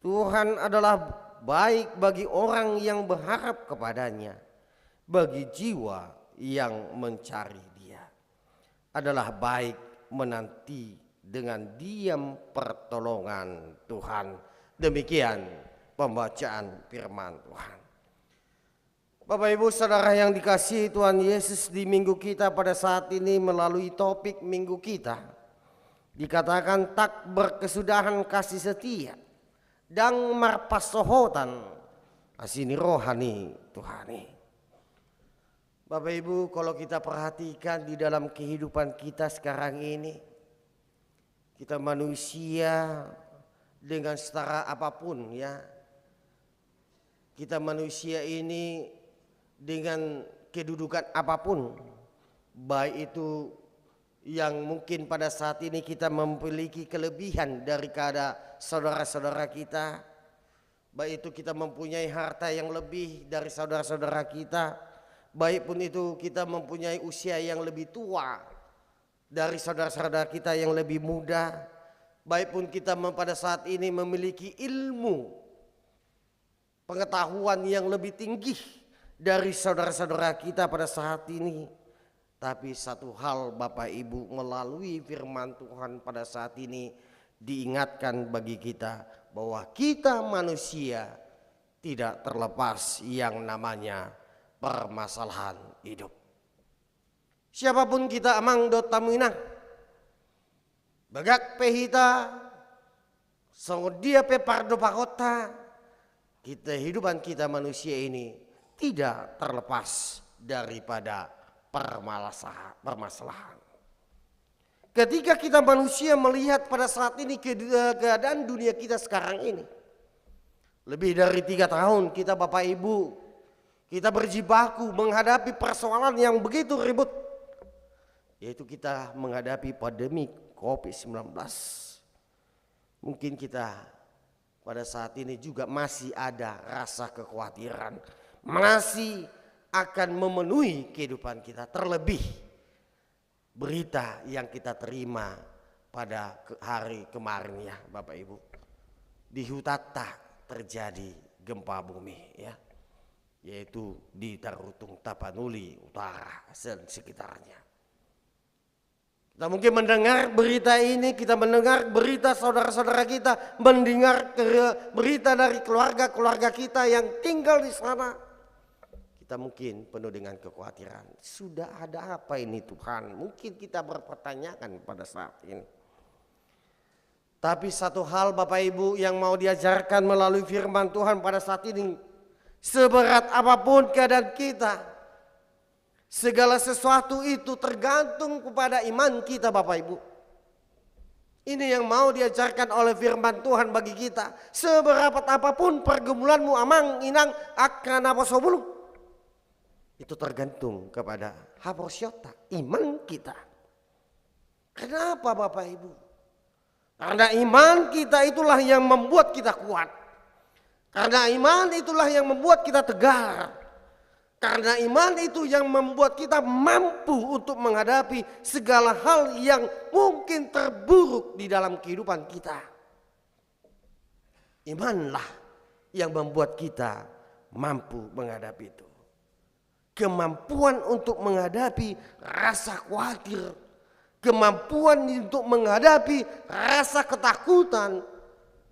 Tuhan adalah baik bagi orang yang berharap kepada-Nya, bagi jiwa yang mencari Dia. Adalah baik menanti dengan diam pertolongan Tuhan. Demikian pembacaan firman Tuhan. Bapak Ibu Saudara yang dikasihi Tuhan Yesus, di minggu kita pada saat ini melalui topik minggu kita dikatakan tak berkesudahan kasih setia dan marpasohotan asini rohani Tuhani. Bapak Ibu, kalau kita perhatikan di dalam kehidupan kita sekarang ini, kita manusia dengan setara apapun ya. Kita manusia ini dengan kedudukan apapun, baik itu yang mungkin pada saat ini kita memiliki kelebihan daripada saudara-saudara kita, baik itu kita mempunyai harta yang lebih dari saudara-saudara kita, baik pun itu kita mempunyai usia yang lebih tua dari saudara-saudara kita yang lebih muda, baik pun kita pada saat ini memiliki ilmu pengetahuan yang lebih tinggi dari saudara-saudara kita pada saat ini. Tapi satu hal Bapak Ibu, melalui firman Tuhan pada saat ini diingatkan bagi kita bahwa kita manusia tidak terlepas yang namanya permasalahan hidup. Siapapun kita amang dot tamuinang, bagak pehita, songo dia pe pardo pakota, kita hidupan kita manusia ini tidak terlepas daripada permasalahan. Ketika kita manusia melihat pada saat ini keadaan dunia kita sekarang ini, lebih dari 3 tahun kita Bapak Ibu, kita berjibaku menghadapi persoalan yang begitu ribut, yaitu kita menghadapi pandemi COVID-19. Mungkin kita pada saat ini juga masih ada rasa kekhawatiran, masih akan memenuhi kehidupan kita, terlebih berita yang kita terima pada hari kemarin ya Bapak Ibu. Di Hutata terjadi gempa bumi ya, yaitu di Tarutung Tapanuli Utara dan sekitarnya. Kita mungkin mendengar berita ini, kita mendengar berita saudara-saudara kita, mendengar berita dari keluarga-keluarga kita yang tinggal di sana. Kita mungkin penuh dengan kekhawatiran. Sudah ada apa ini Tuhan? Mungkin kita berpertanyaan pada saat ini. Tapi satu hal Bapak Ibu yang mau diajarkan melalui firman Tuhan pada saat ini, seberat apapun keadaan kita, segala sesuatu itu tergantung kepada iman kita Bapak Ibu. Ini yang mau diajarkan oleh firman Tuhan bagi kita. Seberapa apapun pergumulanmu amang inang akan apa sobulung. Itu tergantung kepada haposyota, iman kita. Kenapa Bapak Ibu? Karena iman kita itulah yang membuat kita kuat. Karena iman itulah yang membuat kita tegar. Karena iman itu yang membuat kita mampu untuk menghadapi segala hal yang mungkin terburuk di dalam kehidupan kita. Imanlah yang membuat kita mampu menghadapi itu. Kemampuan untuk menghadapi rasa khawatir, kemampuan untuk menghadapi rasa ketakutan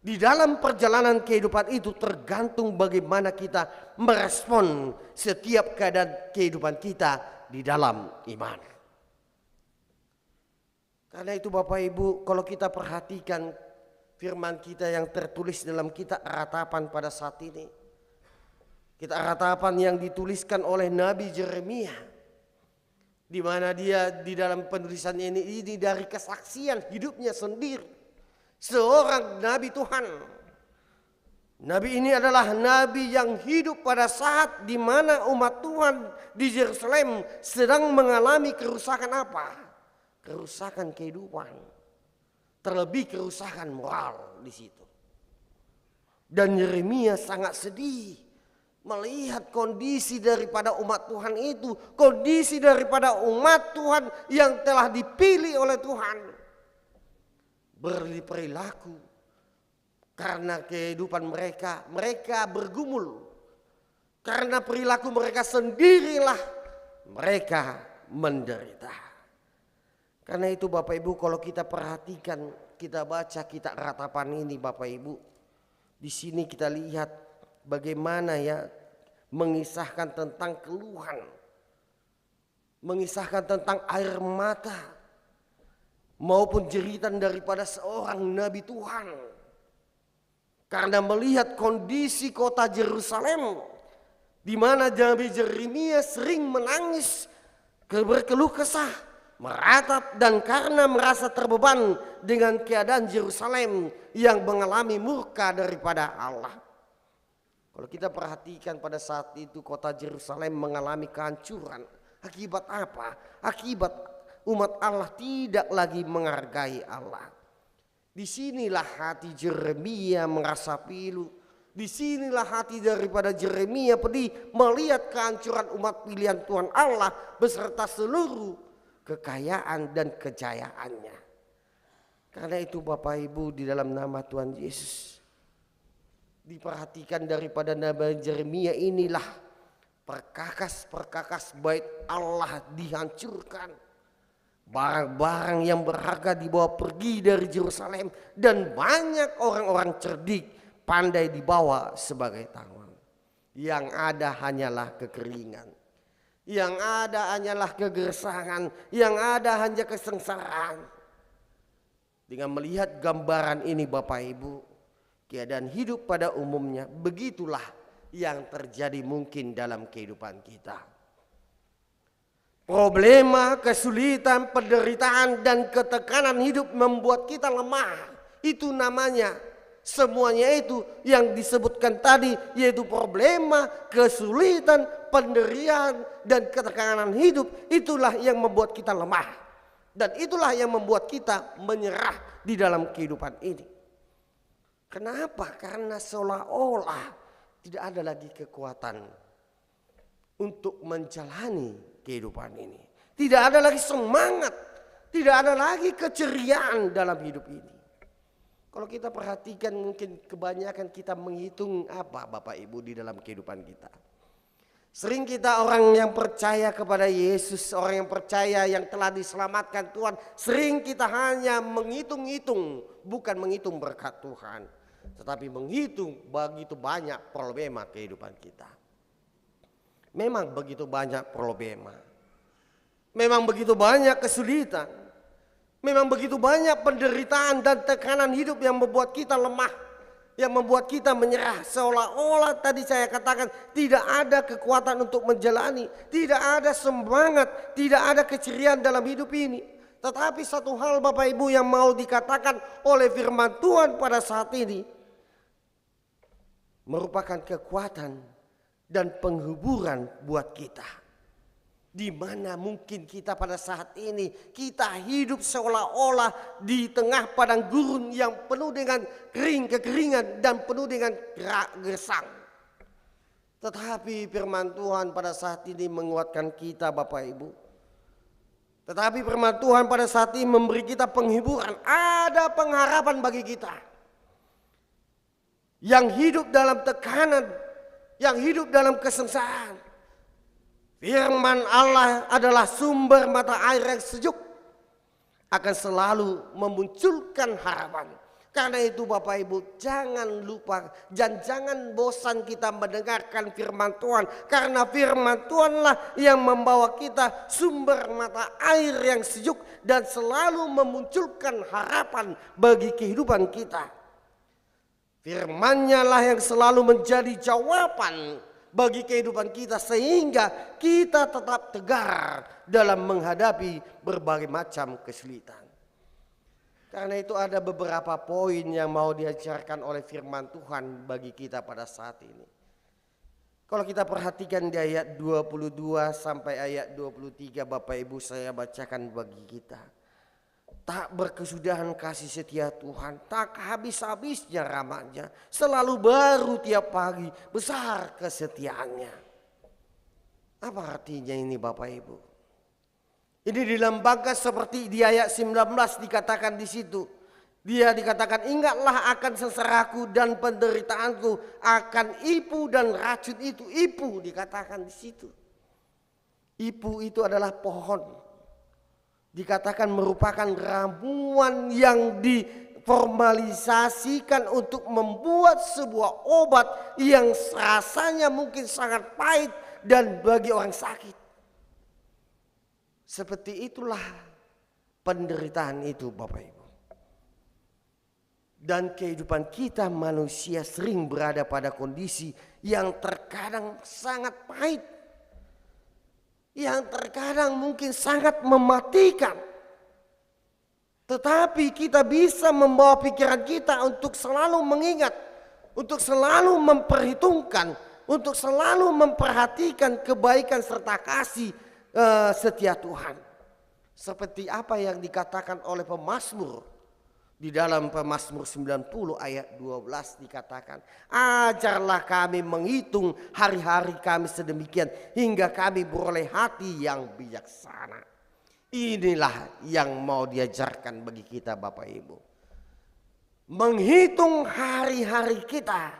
di dalam perjalanan kehidupan itu tergantung bagaimana kita merespon setiap keadaan kehidupan kita di dalam iman. Karena itu Bapak Ibu, kalau kita perhatikan firman kita yang tertulis dalam kitab Ratapan pada saat ini. Kitab Ratapan yang dituliskan oleh Nabi Yeremia. Di mana dia di dalam penulisannya ini dari kesaksian hidupnya sendiri. Seorang Nabi Tuhan. Nabi ini adalah Nabi yang hidup pada saat di mana umat Tuhan di Yerusalem sedang mengalami kerusakan apa? Kerusakan kehidupan. Terlebih kerusakan moral di situ. Dan Yeremia sangat sedih melihat kondisi daripada umat Tuhan itu. Kondisi daripada umat Tuhan yang telah dipilih oleh Tuhan. Berperilaku karena kehidupan mereka bergumul. Karena perilaku mereka sendirilah mereka menderita. Karena itu Bapak Ibu, kalau kita perhatikan, kita baca kitab Ratapan ini Bapak Ibu, di sini kita lihat bagaimana ya mengisahkan tentang keluhan, mengisahkan tentang air mata maupun jeritan daripada seorang Nabi Tuhan. Karena melihat kondisi kota Yerusalem, di mana Nabi Yeremia sering menangis, berkeluh kesah, meratap, dan karena merasa terbeban dengan keadaan Yerusalem yang mengalami murka daripada Allah. Kalau kita perhatikan pada saat itu kota Yerusalem mengalami kehancuran. Akibat apa? Akibat umat Allah tidak lagi menghargai Allah. Disinilah hati Yeremia merasa pilu. Disinilah hati daripada Yeremia pedih melihat kehancuran umat pilihan Tuhan Allah beserta seluruh kekayaan dan kejayaannya. Karena itu Bapak Ibu, di dalam nama Tuhan Yesus, diperhatikan daripada Nabi Yeremia inilah perkakas-perkakas bait Allah dihancurkan. Barang-barang yang berharga dibawa pergi dari Yerusalem, dan banyak orang-orang cerdik pandai dibawa sebagai tawanan. Yang ada hanyalah kekeringan, yang ada hanyalah kegersangan, yang ada hanya kesengsaraan. Dengan melihat gambaran ini Bapak Ibu, keadaan hidup pada umumnya begitulah yang terjadi mungkin dalam kehidupan kita. Problema, kesulitan, penderitaan, dan ketekanan hidup membuat kita lemah. Itu namanya, semuanya itu yang disebutkan tadi, yaitu problema, kesulitan, penderitaan, dan ketekanan hidup. Itulah yang membuat kita lemah. Dan itulah yang membuat kita menyerah di dalam kehidupan ini. Kenapa? Karena seolah-olah tidak ada lagi kekuatan untuk menjalani kehidupan ini. Tidak ada lagi semangat, tidak ada lagi keceriaan dalam hidup ini. Kalau kita perhatikan, mungkin kebanyakan kita menghitung apa Bapak Ibu di dalam kehidupan kita. Sering kita orang yang percaya kepada Yesus, orang yang percaya yang telah diselamatkan Tuhan, sering kita hanya menghitung-hitung, bukan menghitung berkat Tuhan, tetapi menghitung begitu banyak problema kehidupan kita. Memang begitu banyak problema. Memang begitu banyak kesulitan. Memang begitu banyak penderitaan dan tekanan hidup yang membuat kita lemah. Yang membuat kita menyerah. Seolah-olah tadi saya katakan tidak ada kekuatan untuk menjalani. Tidak ada semangat. Tidak ada keceriaan dalam hidup ini. Tetapi satu hal Bapak Ibu yang mau dikatakan oleh firman Tuhan pada saat ini merupakan kekuatan dan penghiburan buat kita. Di mana mungkin kita pada saat ini kita hidup seolah-olah di tengah padang gurun yang penuh dengan kekeringan dan penuh dengan gersang. Tetapi firman Tuhan pada saat ini menguatkan kita Bapak Ibu. Tetapi firman Tuhan pada saat ini memberi kita penghiburan. Ada pengharapan bagi kita. Yang hidup dalam tekanan. Yang hidup dalam kesengsaraan. Firman Allah adalah sumber mata air yang sejuk. Akan selalu memunculkan harapan. Karena itu Bapak Ibu jangan lupa dan jangan bosan kita mendengarkan firman Tuhan. Karena firman Tuhanlah yang membawa kita sumber mata air yang sejuk dan selalu memunculkan harapan bagi kehidupan kita. Firman-Nya lah yang selalu menjadi jawaban bagi kehidupan kita sehingga kita tetap tegar dalam menghadapi berbagai macam kesulitan. Karena itu ada beberapa poin yang mau diajarkan oleh firman Tuhan bagi kita pada saat ini. Kalau kita perhatikan di ayat 22 sampai ayat 23 Bapak Ibu saya bacakan bagi kita. Tak berkesudahan kasih setia Tuhan, tak habis-habisnya rahmat-Nya, selalu baru tiap pagi, besar kesetiaannya. Apa artinya ini Bapak Ibu? Ini dilambangkan seperti di ayat 19 dikatakan di situ. Dia dikatakan ingatlah akan sengsaraku dan penderitaanku, akan ipu dan racun itu. Ipu dikatakan di situ. Ipu itu adalah pohon. Dikatakan merupakan ramuan yang diformalisasikan untuk membuat sebuah obat yang rasanya mungkin sangat pahit dan bagi orang sakit. Seperti itulah penderitaan itu Bapak Ibu. Dan kehidupan kita manusia sering berada pada kondisi yang terkadang sangat pahit. Yang terkadang mungkin sangat mematikan. Tetapi kita bisa membawa pikiran kita untuk selalu mengingat. Untuk selalu memperhitungkan. Untuk selalu memperhatikan kebaikan serta kasih setia Tuhan. Seperti apa yang dikatakan oleh pemazmur di dalam Pemazmur 90 ayat 12 dikatakan, ajarlah kami menghitung hari-hari kami sedemikian hingga kami beroleh hati yang bijaksana. Inilah yang mau diajarkan bagi kita Bapak Ibu. Menghitung hari-hari kita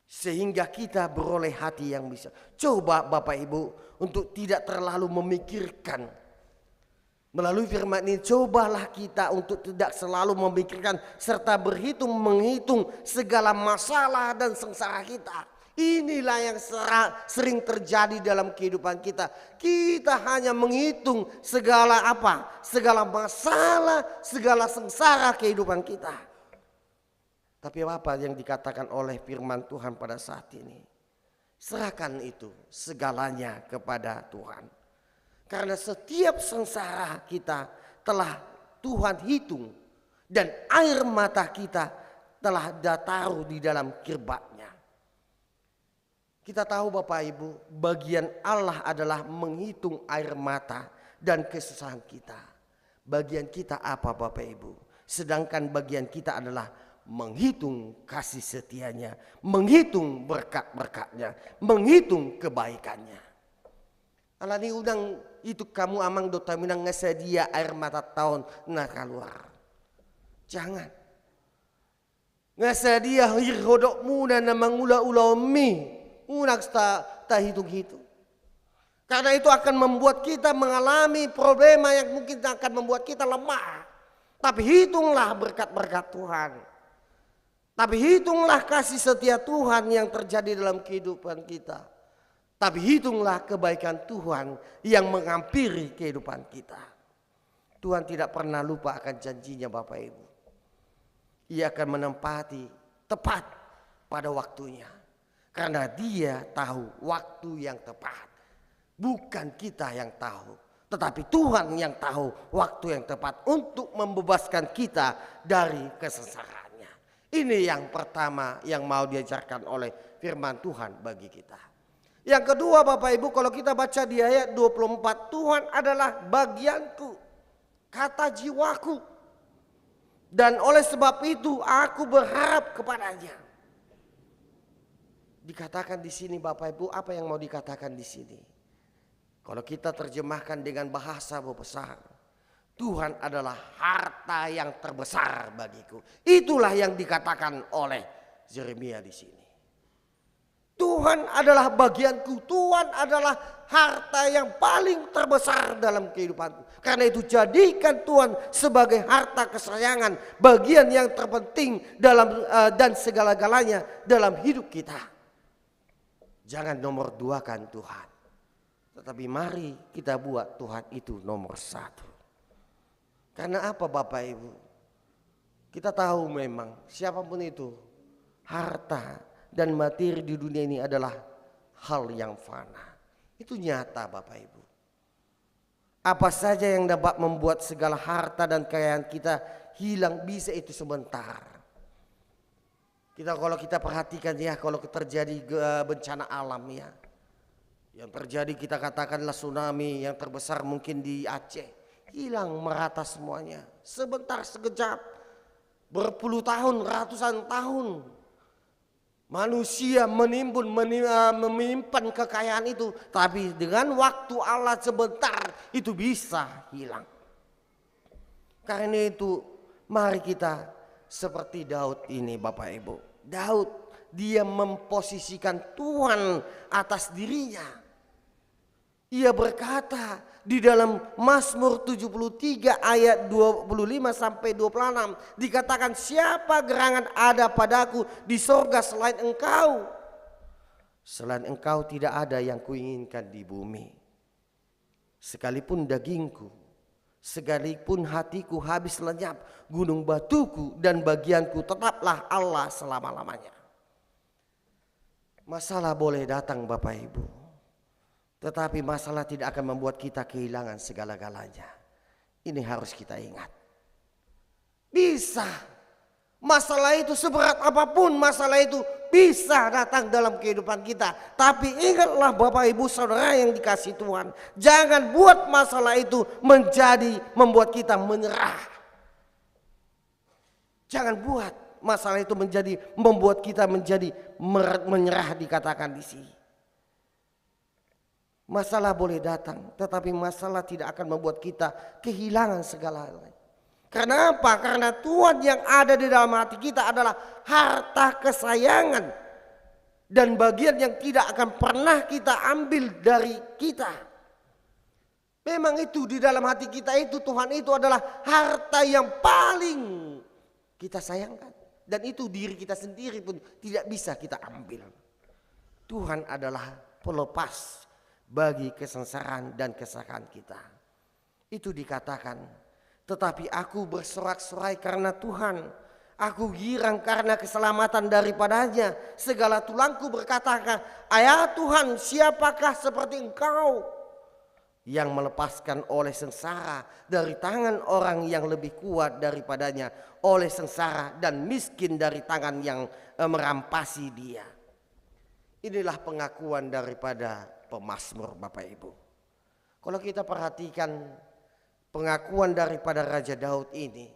sehingga kita beroleh hati yang bisa. Coba Bapak Ibu untuk tidak terlalu memikirkan. Melalui firman ini cobalah kita untuk tidak selalu memikirkan serta menghitung segala masalah dan sengsara kita. Inilah yang sering terjadi dalam kehidupan kita. Kita hanya menghitung segala segala masalah, segala sengsara kehidupan kita. Tapi apa yang dikatakan oleh firman Tuhan pada saat ini? Serahkan itu segalanya kepada Tuhan. Karena setiap sengsara kita telah Tuhan hitung. Dan air mata kita telah ditaruh di dalam kirbatnya. Kita tahu Bapak Ibu, bagian Allah adalah menghitung air mata dan kesusahan kita. Bagian kita apa Bapak Ibu? Sedangkan bagian kita adalah menghitung kasih setianya, menghitung berkat-berkatnya, menghitung kebaikannya. Alani udang itu kamu amang dota minang ngesedia air mata tahun nak keluar. Jangan. Ngesedia hirhodokmu dan mangula-ula mi. Unak tak hitung-hitung. Karena itu akan membuat kita mengalami problema yang mungkin akan membuat kita lemah. Tapi hitunglah berkat-berkat Tuhan. Tapi hitunglah kasih setia Tuhan yang terjadi dalam kehidupan kita. Tapi hitunglah kebaikan Tuhan yang menghampiri kehidupan kita. Tuhan tidak pernah lupa akan janjinya Bapak Ibu. Ia akan menempati tepat pada waktunya. Karena Dia tahu waktu yang tepat. Bukan kita yang tahu. Tetapi Tuhan yang tahu waktu yang tepat untuk membebaskan kita dari kesengsaraannya. Ini yang pertama yang mau diajarkan oleh firman Tuhan bagi kita. Yang kedua Bapak Ibu, kalau kita baca di ayat 24, Tuhan adalah bagianku, kata jiwaku. Dan oleh sebab itu aku berharap kepadanya. Dikatakan di sini Bapak Ibu, apa yang mau dikatakan di sini? Kalau kita terjemahkan dengan bahasa besar, Tuhan adalah harta yang terbesar bagiku. Itulah yang dikatakan oleh Yeremia di sini. Tuhan adalah bagianku, Tuhan adalah harta yang paling terbesar dalam kehidupanku. Karena itu jadikan Tuhan sebagai harta kesayangan, bagian yang terpenting dalam dan segala-galanya dalam hidup kita. Jangan nomor duakan Tuhan. Tetapi mari kita buat Tuhan itu nomor satu. Karena apa Bapak Ibu? Kita tahu memang siapapun itu, harta dan materi di dunia ini adalah hal yang fana. Itu nyata Bapak Ibu. Apa saja yang dapat membuat segala harta dan kekayaan kita hilang bisa itu sebentar. Kalau kita perhatikan ya, kalau terjadi bencana alam ya. Yang terjadi kita katakanlah tsunami yang terbesar mungkin di Aceh. Hilang merata semuanya. Sebentar sekejap. Berpuluh tahun, ratusan tahun. Manusia menyimpan kekayaan itu. Tapi dengan waktu Allah sebentar itu bisa hilang. Karena itu mari kita seperti Daud ini Bapak Ibu. Daud dia memposisikan Tuhan atas dirinya. Ia berkata di dalam Mazmur 73 ayat 25 sampai 26 dikatakan, siapa gerangan ada padaku di sorga selain engkau? Selain engkau tidak ada yang kuinginkan di bumi. Sekalipun dagingku, sekalipun hatiku habis lenyap, gunung batuku dan bagianku tetaplah Allah selama-lamanya. Masalah boleh datang Bapak Ibu. Tetapi masalah tidak akan membuat kita kehilangan segala-galanya. Ini harus kita ingat. Bisa. Masalah itu seberat apapun masalah itu bisa datang dalam kehidupan kita. Tapi ingatlah Bapak Ibu Saudara yang dikasihi Tuhan. Jangan buat masalah itu membuat kita menyerah. Jangan buat masalah itu membuat kita menjadi menyerah dikatakan di sini. Masalah boleh datang, tetapi masalah tidak akan membuat kita kehilangan segala-galanya. Karena apa? Karena Tuhan yang ada di dalam hati kita adalah harta kesayangan. Dan bagian yang tidak akan pernah kita ambil dari kita. Memang itu di dalam hati kita itu, Tuhan itu adalah harta yang paling kita sayangkan. Dan itu diri kita sendiri pun tidak bisa kita ambil. Tuhan adalah pelepas bagi kesengsaraan dan kesakitan kita. Itu dikatakan, tetapi aku bersorak-sorai karena Tuhan. Aku girang karena keselamatan daripadanya. Segala tulangku berkata, ya Tuhan, siapakah seperti Engkau yang melepaskan oleh sengsara dari tangan orang yang lebih kuat daripadanya, oleh sengsara dan miskin dari tangan yang merampasi dia. Inilah pengakuan daripada pemazmur Bapak Ibu. Kalau kita perhatikan pengakuan daripada Raja Daud ini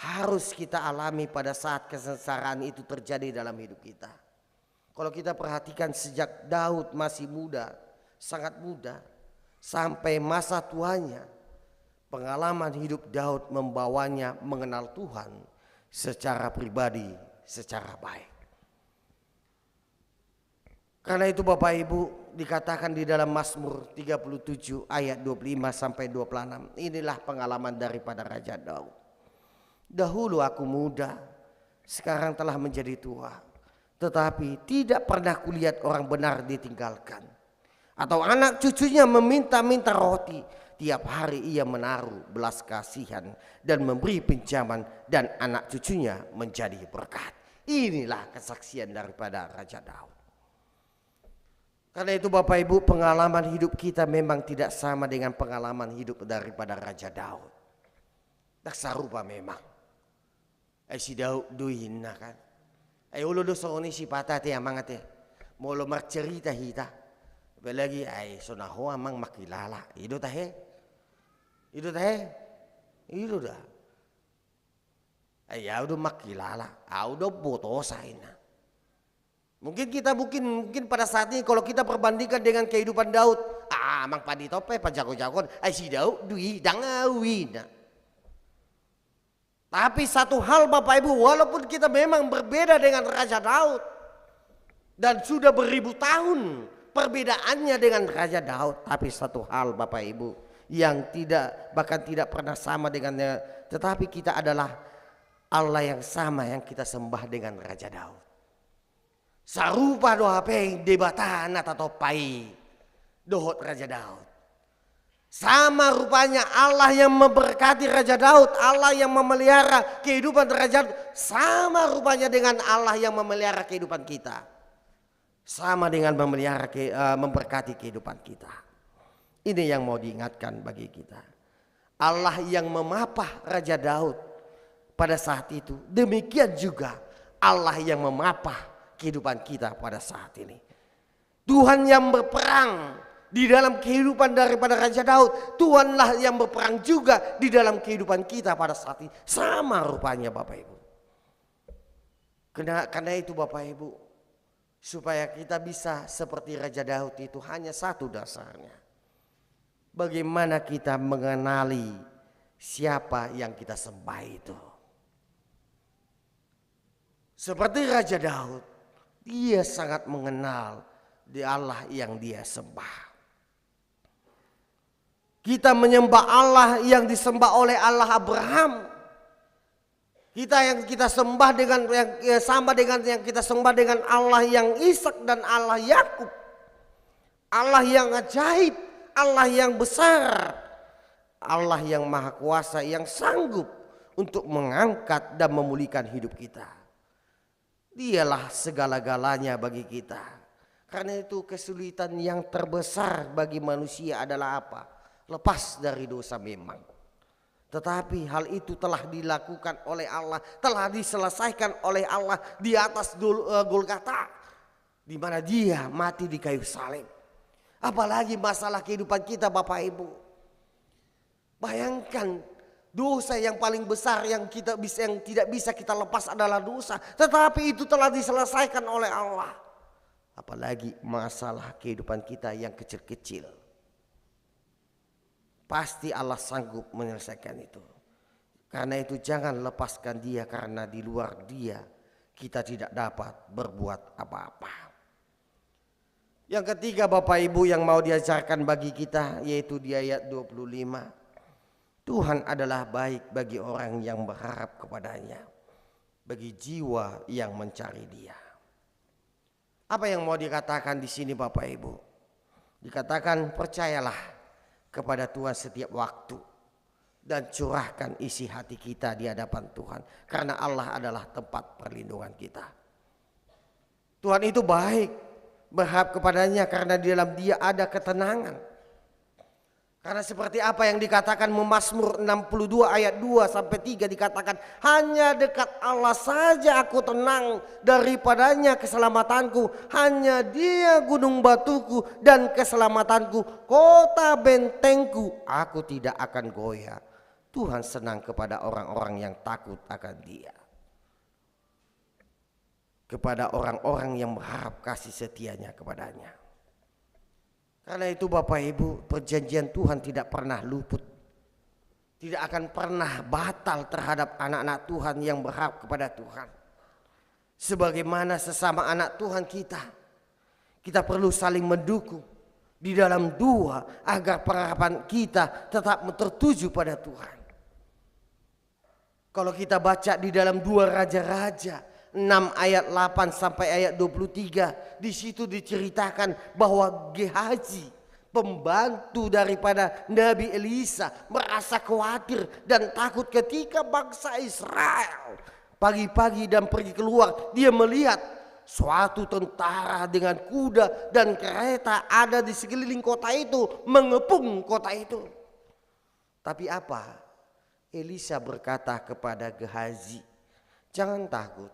harus kita alami pada saat kesengsaraan itu terjadi dalam hidup kita. Kalau kita perhatikan sejak Daud masih muda, sangat muda, sampai masa tuanya, pengalaman hidup Daud membawanya mengenal Tuhan secara pribadi, secara baik. Karena itu Bapak Ibu dikatakan di dalam Mazmur 37 ayat 25 sampai 26. Inilah pengalaman daripada Raja Daud. Dahulu aku muda, sekarang telah menjadi tua. Tetapi tidak pernah kulihat orang benar ditinggalkan. Atau anak cucunya meminta-minta roti. Tiap hari ia menaruh belas kasihan dan memberi pinjaman, dan anak cucunya menjadi berkat. Inilah kesaksian daripada Raja Daud. Karena itu Bapak Ibu, pengalaman hidup kita memang tidak sama dengan pengalaman hidup daripada Raja Daud. Tak sarupa memang. Si Daud duina kan. Ulo do soni si patati amang ate. Molo cerita hita. Apalagi sonaho amang makilala. Ido tahe. Ido dah. Udah makilala. Udah botosain. Mungkin pada saat ini kalau kita perbandingkan dengan kehidupan Daud, mang padi tope pajago-jagon, si Daud dui dangawina. Tapi satu hal Bapak Ibu, walaupun kita memang berbeda dengan Raja Daud dan sudah beribu tahun perbedaannya dengan Raja Daud, tapi satu hal Bapak Ibu yang bahkan tidak pernah sama dengannya, tetapi kita adalah Allah yang sama yang kita sembah dengan Raja Daud. Sarupa doa peng debatan atau pai dohot Raja Daud. Sama rupanya Allah yang memberkati Raja Daud, Allah yang memelihara kehidupan Raja Daud, sama rupanya dengan Allah yang memelihara kehidupan kita. Sama dengan memberkati kehidupan kita. Ini yang mau diingatkan bagi kita. Allah yang memapah Raja Daud pada saat itu, demikian juga Allah yang memapah kehidupan kita pada saat ini. Tuhan yang berperang di dalam kehidupan daripada Raja Daud, Tuhanlah yang berperang juga di dalam kehidupan kita pada saat ini. Sama rupanya Bapak Ibu. Karena itu Bapak Ibu, supaya kita bisa seperti Raja Daud itu hanya satu dasarnya. Bagaimana kita mengenali siapa yang kita sembah itu. Seperti Raja Daud, dia sangat mengenal di Allah yang dia sembah. Kita menyembah Allah yang disembah oleh Allah Abraham. Kita sembah dengan yang sama dengan yang kita sembah dengan Allah yang Ishak dan Allah Yakub. Allah yang ajaib, Allah yang besar, Allah yang maha kuasa yang sanggup untuk mengangkat dan memulihkan hidup kita. Dialah segala-galanya bagi kita. Karena itu kesulitan yang terbesar bagi manusia adalah apa? Lepas dari dosa memang. Tetapi hal itu telah dilakukan oleh Allah, telah diselesaikan oleh Allah di atas Golgota, di mana dia mati di kayu salib. Apalagi masalah kehidupan kita Bapak Ibu. Bayangkan, dosa yang paling besar yang tidak bisa kita lepas adalah dosa. Tetapi itu telah diselesaikan oleh Allah. Apalagi masalah kehidupan kita yang kecil-kecil. Pasti Allah sanggup menyelesaikan itu. Karena itu jangan lepaskan dia, karena di luar dia kita tidak dapat berbuat apa-apa. Yang ketiga Bapak Ibu yang mau diajarkan bagi kita, yaitu di ayat 25. Tuhan adalah baik bagi orang yang berharap kepadanya, bagi jiwa yang mencari Dia. Apa yang mau dikatakan di sini Bapak Ibu? Dikatakan percayalah kepada Tuhan setiap waktu dan curahkan isi hati kita di hadapan Tuhan, karena Allah adalah tempat perlindungan kita. Tuhan itu baik, berharap kepadanya karena di dalam Dia ada ketenangan. Karena seperti apa yang dikatakan Mazmur 62 ayat 2-3 dikatakan, hanya dekat Allah saja aku tenang, daripadanya keselamatanku, hanya Dia gunung batuku dan keselamatanku, kota bentengku, aku tidak akan goyah. Tuhan senang kepada orang-orang yang takut akan Dia, kepada orang-orang yang berharap kasih setianya kepadanya. Karena itu Bapak Ibu, perjanjian Tuhan tidak pernah luput, tidak akan pernah batal terhadap anak-anak Tuhan yang berharap kepada Tuhan. Sebagaimana sesama anak Tuhan kita perlu saling mendukung di dalam doa agar pengharapan kita tetap tertuju pada Tuhan. Kalau kita baca di dalam 2 Raja-Raja 6 ayat 8 sampai ayat 23, di situ diceritakan bahwa Gehazi, pembantu daripada Nabi Elisa, merasa khawatir dan takut ketika bangsa Israel pagi-pagi dan pergi keluar. Dia melihat suatu tentara dengan kuda dan kereta ada di sekeliling kota itu, mengepung kota itu. Tapi apa? Elisa berkata kepada Gehazi, jangan takut,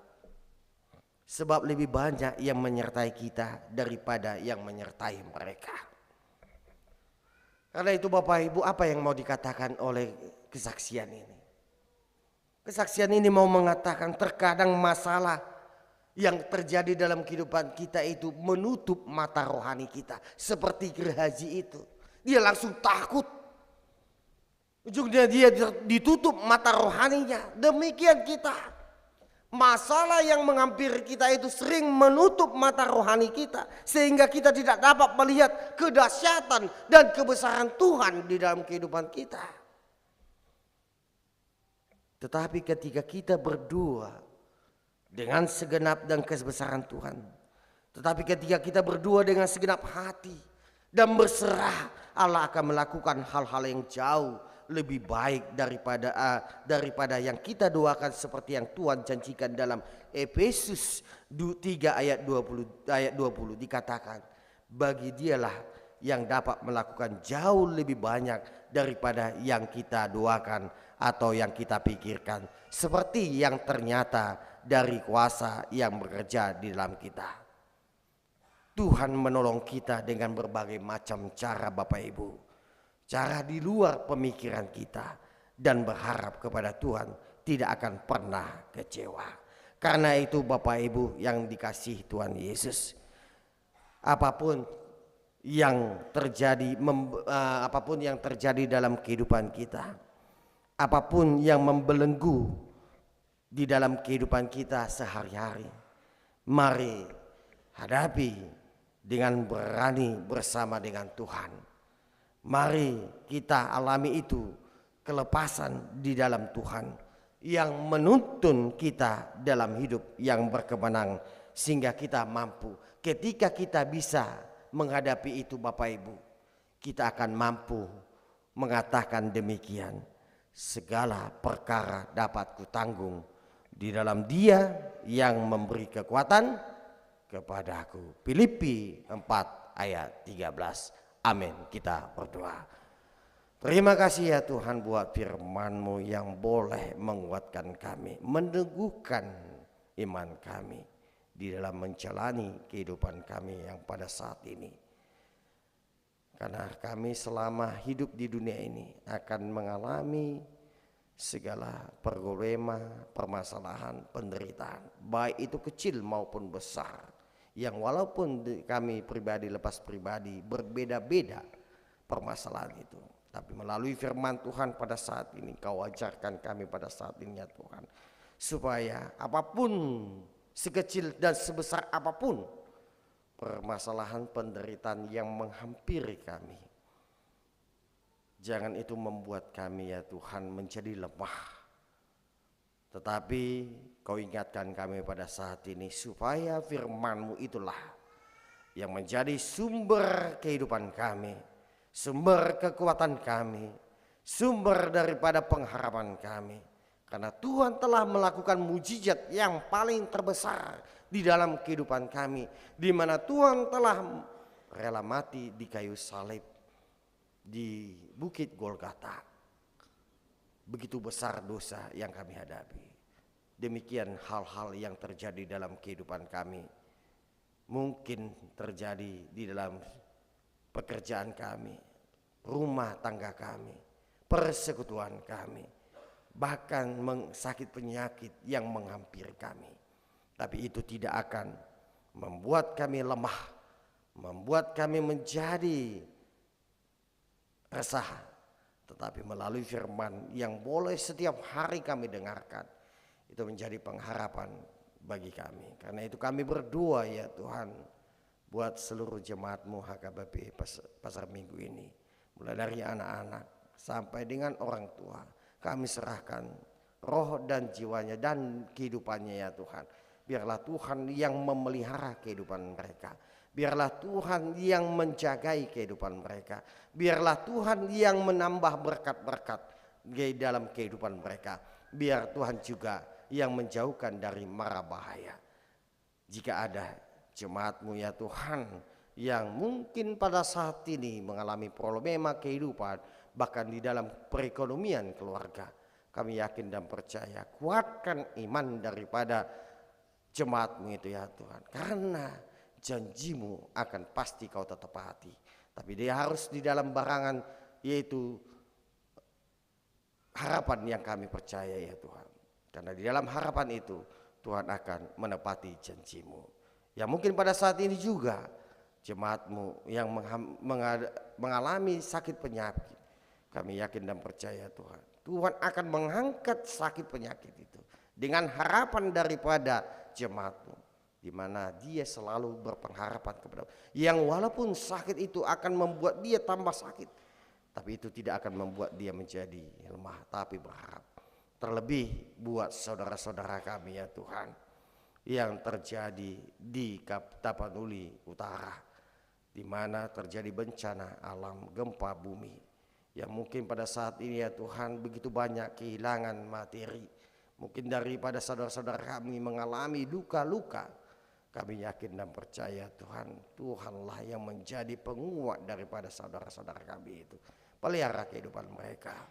sebab lebih banyak yang menyertai kita daripada yang menyertai mereka. Karena itu Bapak Ibu, apa yang mau dikatakan oleh kesaksian ini? Kesaksian ini mau mengatakan terkadang masalah yang terjadi dalam kehidupan kita itu menutup mata rohani kita. Seperti Gehazi itu, dia langsung takut. Ujungnya dia ditutup mata rohaninya. Demikian kita. Masalah yang menghampiri kita itu sering menutup mata rohani kita. Sehingga kita tidak dapat melihat kedahsyatan dan kebesaran Tuhan di dalam kehidupan kita. Tetapi ketika kita berdoa dengan segenap dan kebesaran Tuhan. Tetapi ketika kita berdoa dengan segenap hati dan berserah, Allah akan melakukan hal-hal yang jauh lebih baik daripada yang kita doakan, seperti yang Tuhan janjikan dalam Efesus 3 ayat 20 dikatakan, bagi dialah yang dapat melakukan jauh lebih banyak daripada yang kita doakan atau yang kita pikirkan, seperti yang ternyata dari kuasa yang bekerja di dalam kita. Tuhan menolong kita dengan berbagai macam cara Bapak Ibu. Cara di luar pemikiran kita, dan berharap kepada Tuhan tidak akan pernah kecewa. Karena itu Bapak Ibu yang dikasihi Tuhan Yesus, apapun yang terjadi dalam kehidupan kita, apapun yang membelenggu di dalam kehidupan kita sehari-hari, mari hadapi dengan berani bersama dengan Tuhan. Mari kita alami itu, kelepasan di dalam Tuhan yang menuntun kita dalam hidup yang berkemenang, sehingga kita mampu. Ketika kita bisa menghadapi itu Bapak Ibu, kita akan mampu mengatakan demikian, segala perkara dapat kutanggung di dalam Dia yang memberi kekuatan kepadaku. Filipi 4 ayat 13. Amin. Kita berdoa. Terima kasih ya Tuhan buat firman-Mu yang boleh menguatkan kami, meneguhkan iman kami di dalam menjalani kehidupan kami yang pada saat ini. Karena kami selama hidup di dunia ini akan mengalami segala problema, permasalahan, penderitaan, baik itu kecil maupun besar, yang walaupun kami pribadi lepas pribadi berbeda-beda permasalahan itu, tapi melalui firman Tuhan pada saat ini Kau ajarkan kami pada saat ini ya Tuhan, supaya apapun, sekecil dan sebesar apapun permasalahan penderitaan yang menghampiri kami, jangan itu membuat kami ya Tuhan menjadi lemah, tetapi Kau ingatkan kami pada saat ini supaya firman-Mu itulah yang menjadi sumber kehidupan kami, sumber kekuatan kami, sumber daripada pengharapan kami. Karena Tuhan telah melakukan mujizat yang paling terbesar di dalam kehidupan kami, di mana Tuhan telah rela mati di kayu salib di Bukit Golgota. Begitu besar dosa yang kami hadapi. Demikian hal-hal yang terjadi dalam kehidupan kami. Mungkin terjadi di dalam pekerjaan kami, rumah tangga kami, persekutuan kami, bahkan sakit penyakit yang menghampiri kami. Tapi itu tidak akan membuat kami lemah, membuat kami menjadi resah. Tetapi melalui firman yang boleh setiap hari kami dengarkan, itu menjadi pengharapan bagi kami. Karena itu kami berdoa ya Tuhan, buat seluruh jemaat-Mu HKBP Pasar Minggu ini, mulai dari anak-anak sampai dengan orang tua, kami serahkan roh dan jiwanya dan kehidupannya ya Tuhan. Biarlah Tuhan yang memelihara kehidupan mereka, biarlah Tuhan yang menjagai kehidupan mereka, biarlah Tuhan yang menambah berkat-berkat di dalam kehidupan mereka, biar Tuhan juga yang menjauhkan dari mara bahaya. Jika ada jemaat-Mu ya Tuhan yang mungkin pada saat ini mengalami problema kehidupan, bahkan di dalam perekonomian keluarga, kami yakin dan percaya, kuatkan iman daripada jemaat-Mu itu ya Tuhan, karena janji-Mu akan pasti Kau tepati. Tapi dia harus di dalam barangan, yaitu harapan yang kami percaya ya Tuhan. Karena di dalam harapan itu Tuhan akan menepati janji-Mu. Ya mungkin pada saat ini juga jemaat-Mu yang mengalami sakit penyakit, kami yakin dan percaya Tuhan, Tuhan akan mengangkat sakit penyakit itu dengan harapan daripada jemaat-Mu, di mana dia selalu berpengharapan kepada yang walaupun sakit itu akan membuat dia tambah sakit, tapi itu tidak akan membuat dia menjadi lemah, tapi berharap. Terlebih buat saudara-saudara kami ya Tuhan, yang terjadi di Tapanuli Utara, di mana terjadi bencana alam gempa bumi, yang mungkin pada saat ini ya Tuhan begitu banyak kehilangan materi. Mungkin daripada saudara-saudara kami mengalami duka-luka, kami yakin dan percaya Tuhan, Tuhanlah yang menjadi penguat daripada saudara-saudara kami itu. Pelihara kehidupan mereka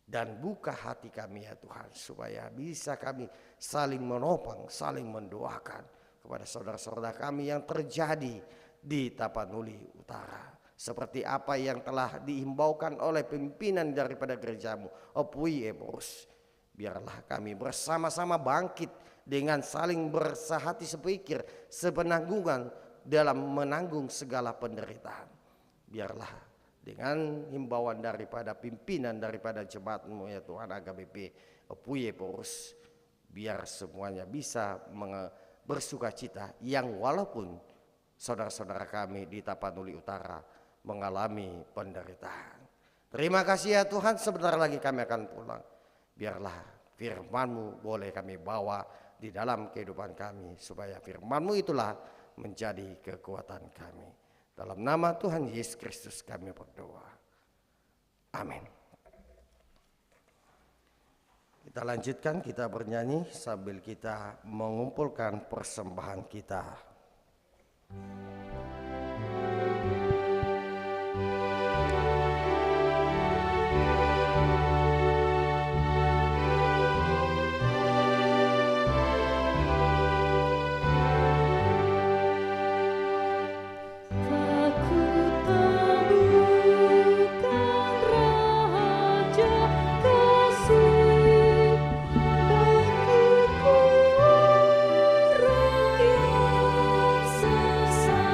dan buka hati kami ya Tuhan, supaya bisa kami saling menopang, saling mendoakan kepada saudara-saudara kami yang terjadi di Tapanuli Utara. Seperti apa yang telah dihimbaukan oleh pimpinan daripada gereja-Mu, Opui Eborus. Biarlah kami bersama-sama bangkit dengan saling bersahati sepikir, sepenanggungan dalam menanggung segala penderitaan. Biarlah dengan himbauan daripada pimpinan daripada jemaat-Mu ya Tuhan, AGBP Opui Eborus, biar semuanya bisa bersuka cita, yang walaupun saudara-saudara kami di Tapanuli Utara mengalami penderitaan. Terima kasih ya Tuhan, sebentar lagi kami akan pulang. Biarlah firman-Mu boleh kami bawa di dalam kehidupan kami, supaya firman-Mu itulah menjadi kekuatan kami. Dalam nama Tuhan Yesus Kristus kami berdoa. Amin. Kita lanjutkan, kita bernyanyi sambil kita mengumpulkan persembahan kita. Sesat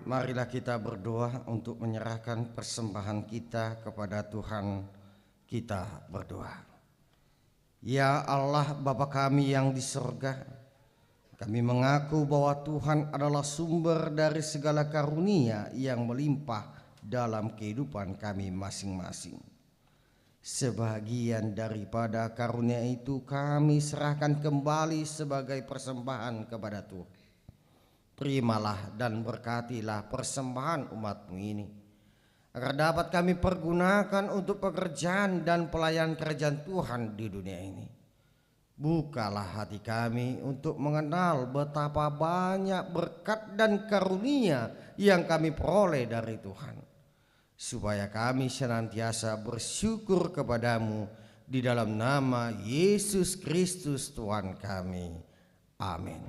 Marilah kita berdoa untuk menyerahkan persembahan kita kepada Tuhan. Kita berdoa. Ya Allah Bapa kami yang di surga, kami mengaku bahwa Tuhan adalah sumber dari segala karunia yang melimpah dalam kehidupan kami masing-masing. Sebagian daripada karunia itu kami serahkan kembali sebagai persembahan kepada Tuhan. Terimalah dan berkatilah persembahan umat-Mu ini, agar dapat kami pergunakan untuk pekerjaan dan pelayanan kerajaan Tuhan di dunia ini. Bukalah hati kami untuk mengenal betapa banyak berkat dan karunia yang kami peroleh dari Tuhan, supaya kami senantiasa bersyukur kepadamu di dalam nama Yesus Kristus Tuhan kami. Amin.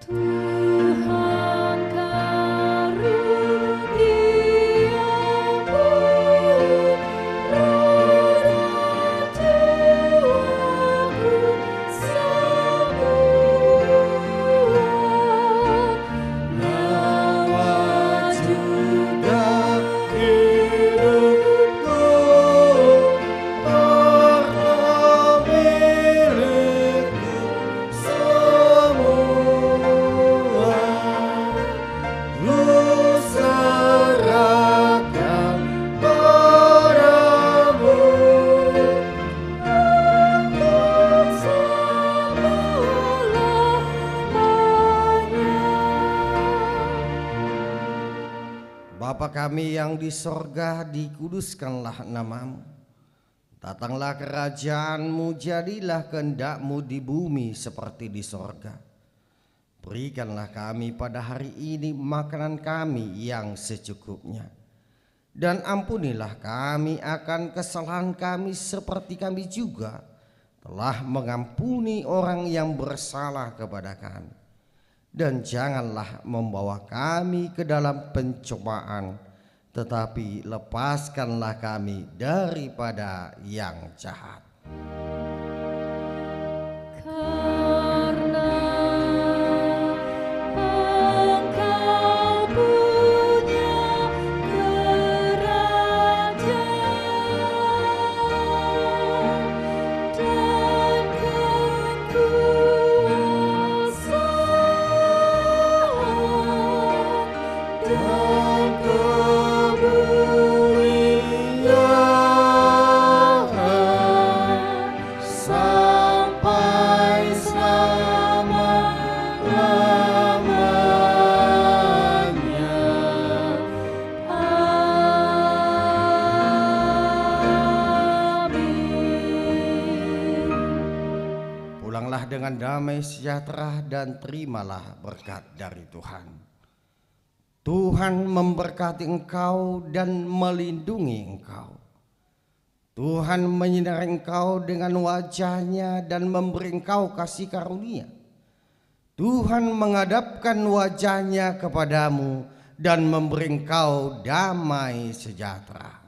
Tuhan karuniamu, roda jiwaku semua, lawan juga hidupku, harta milikku semua. Bapa kami yang di sorga, dikuduskanlah namamu. Datanglah kerajaanmu, jadilah kehendak-Mu di bumi seperti di sorga. Berikanlah kami pada hari ini makanan kami yang secukupnya. Dan ampunilah kami akan kesalahan kami seperti kami juga telah mengampuni orang yang bersalah kepada kami. Dan janganlah membawa kami ke dalam pencobaan, tetapi lepaskanlah kami daripada yang jahat. Karena Engkau punya kerajaan dan kekuasaan dan kemuliaan sampai selama-lamanya. Amin. Pulanglah dengan damai sejahtera dan terimalah berkat dari Tuhan. Tuhan memberkati engkau dan melindungi engkau. Tuhan menyinari engkau dengan wajah-Nya dan memberi engkau kasih karunia. Tuhan menghadapkan wajah-Nya kepadamu dan memberi engkau damai sejahtera.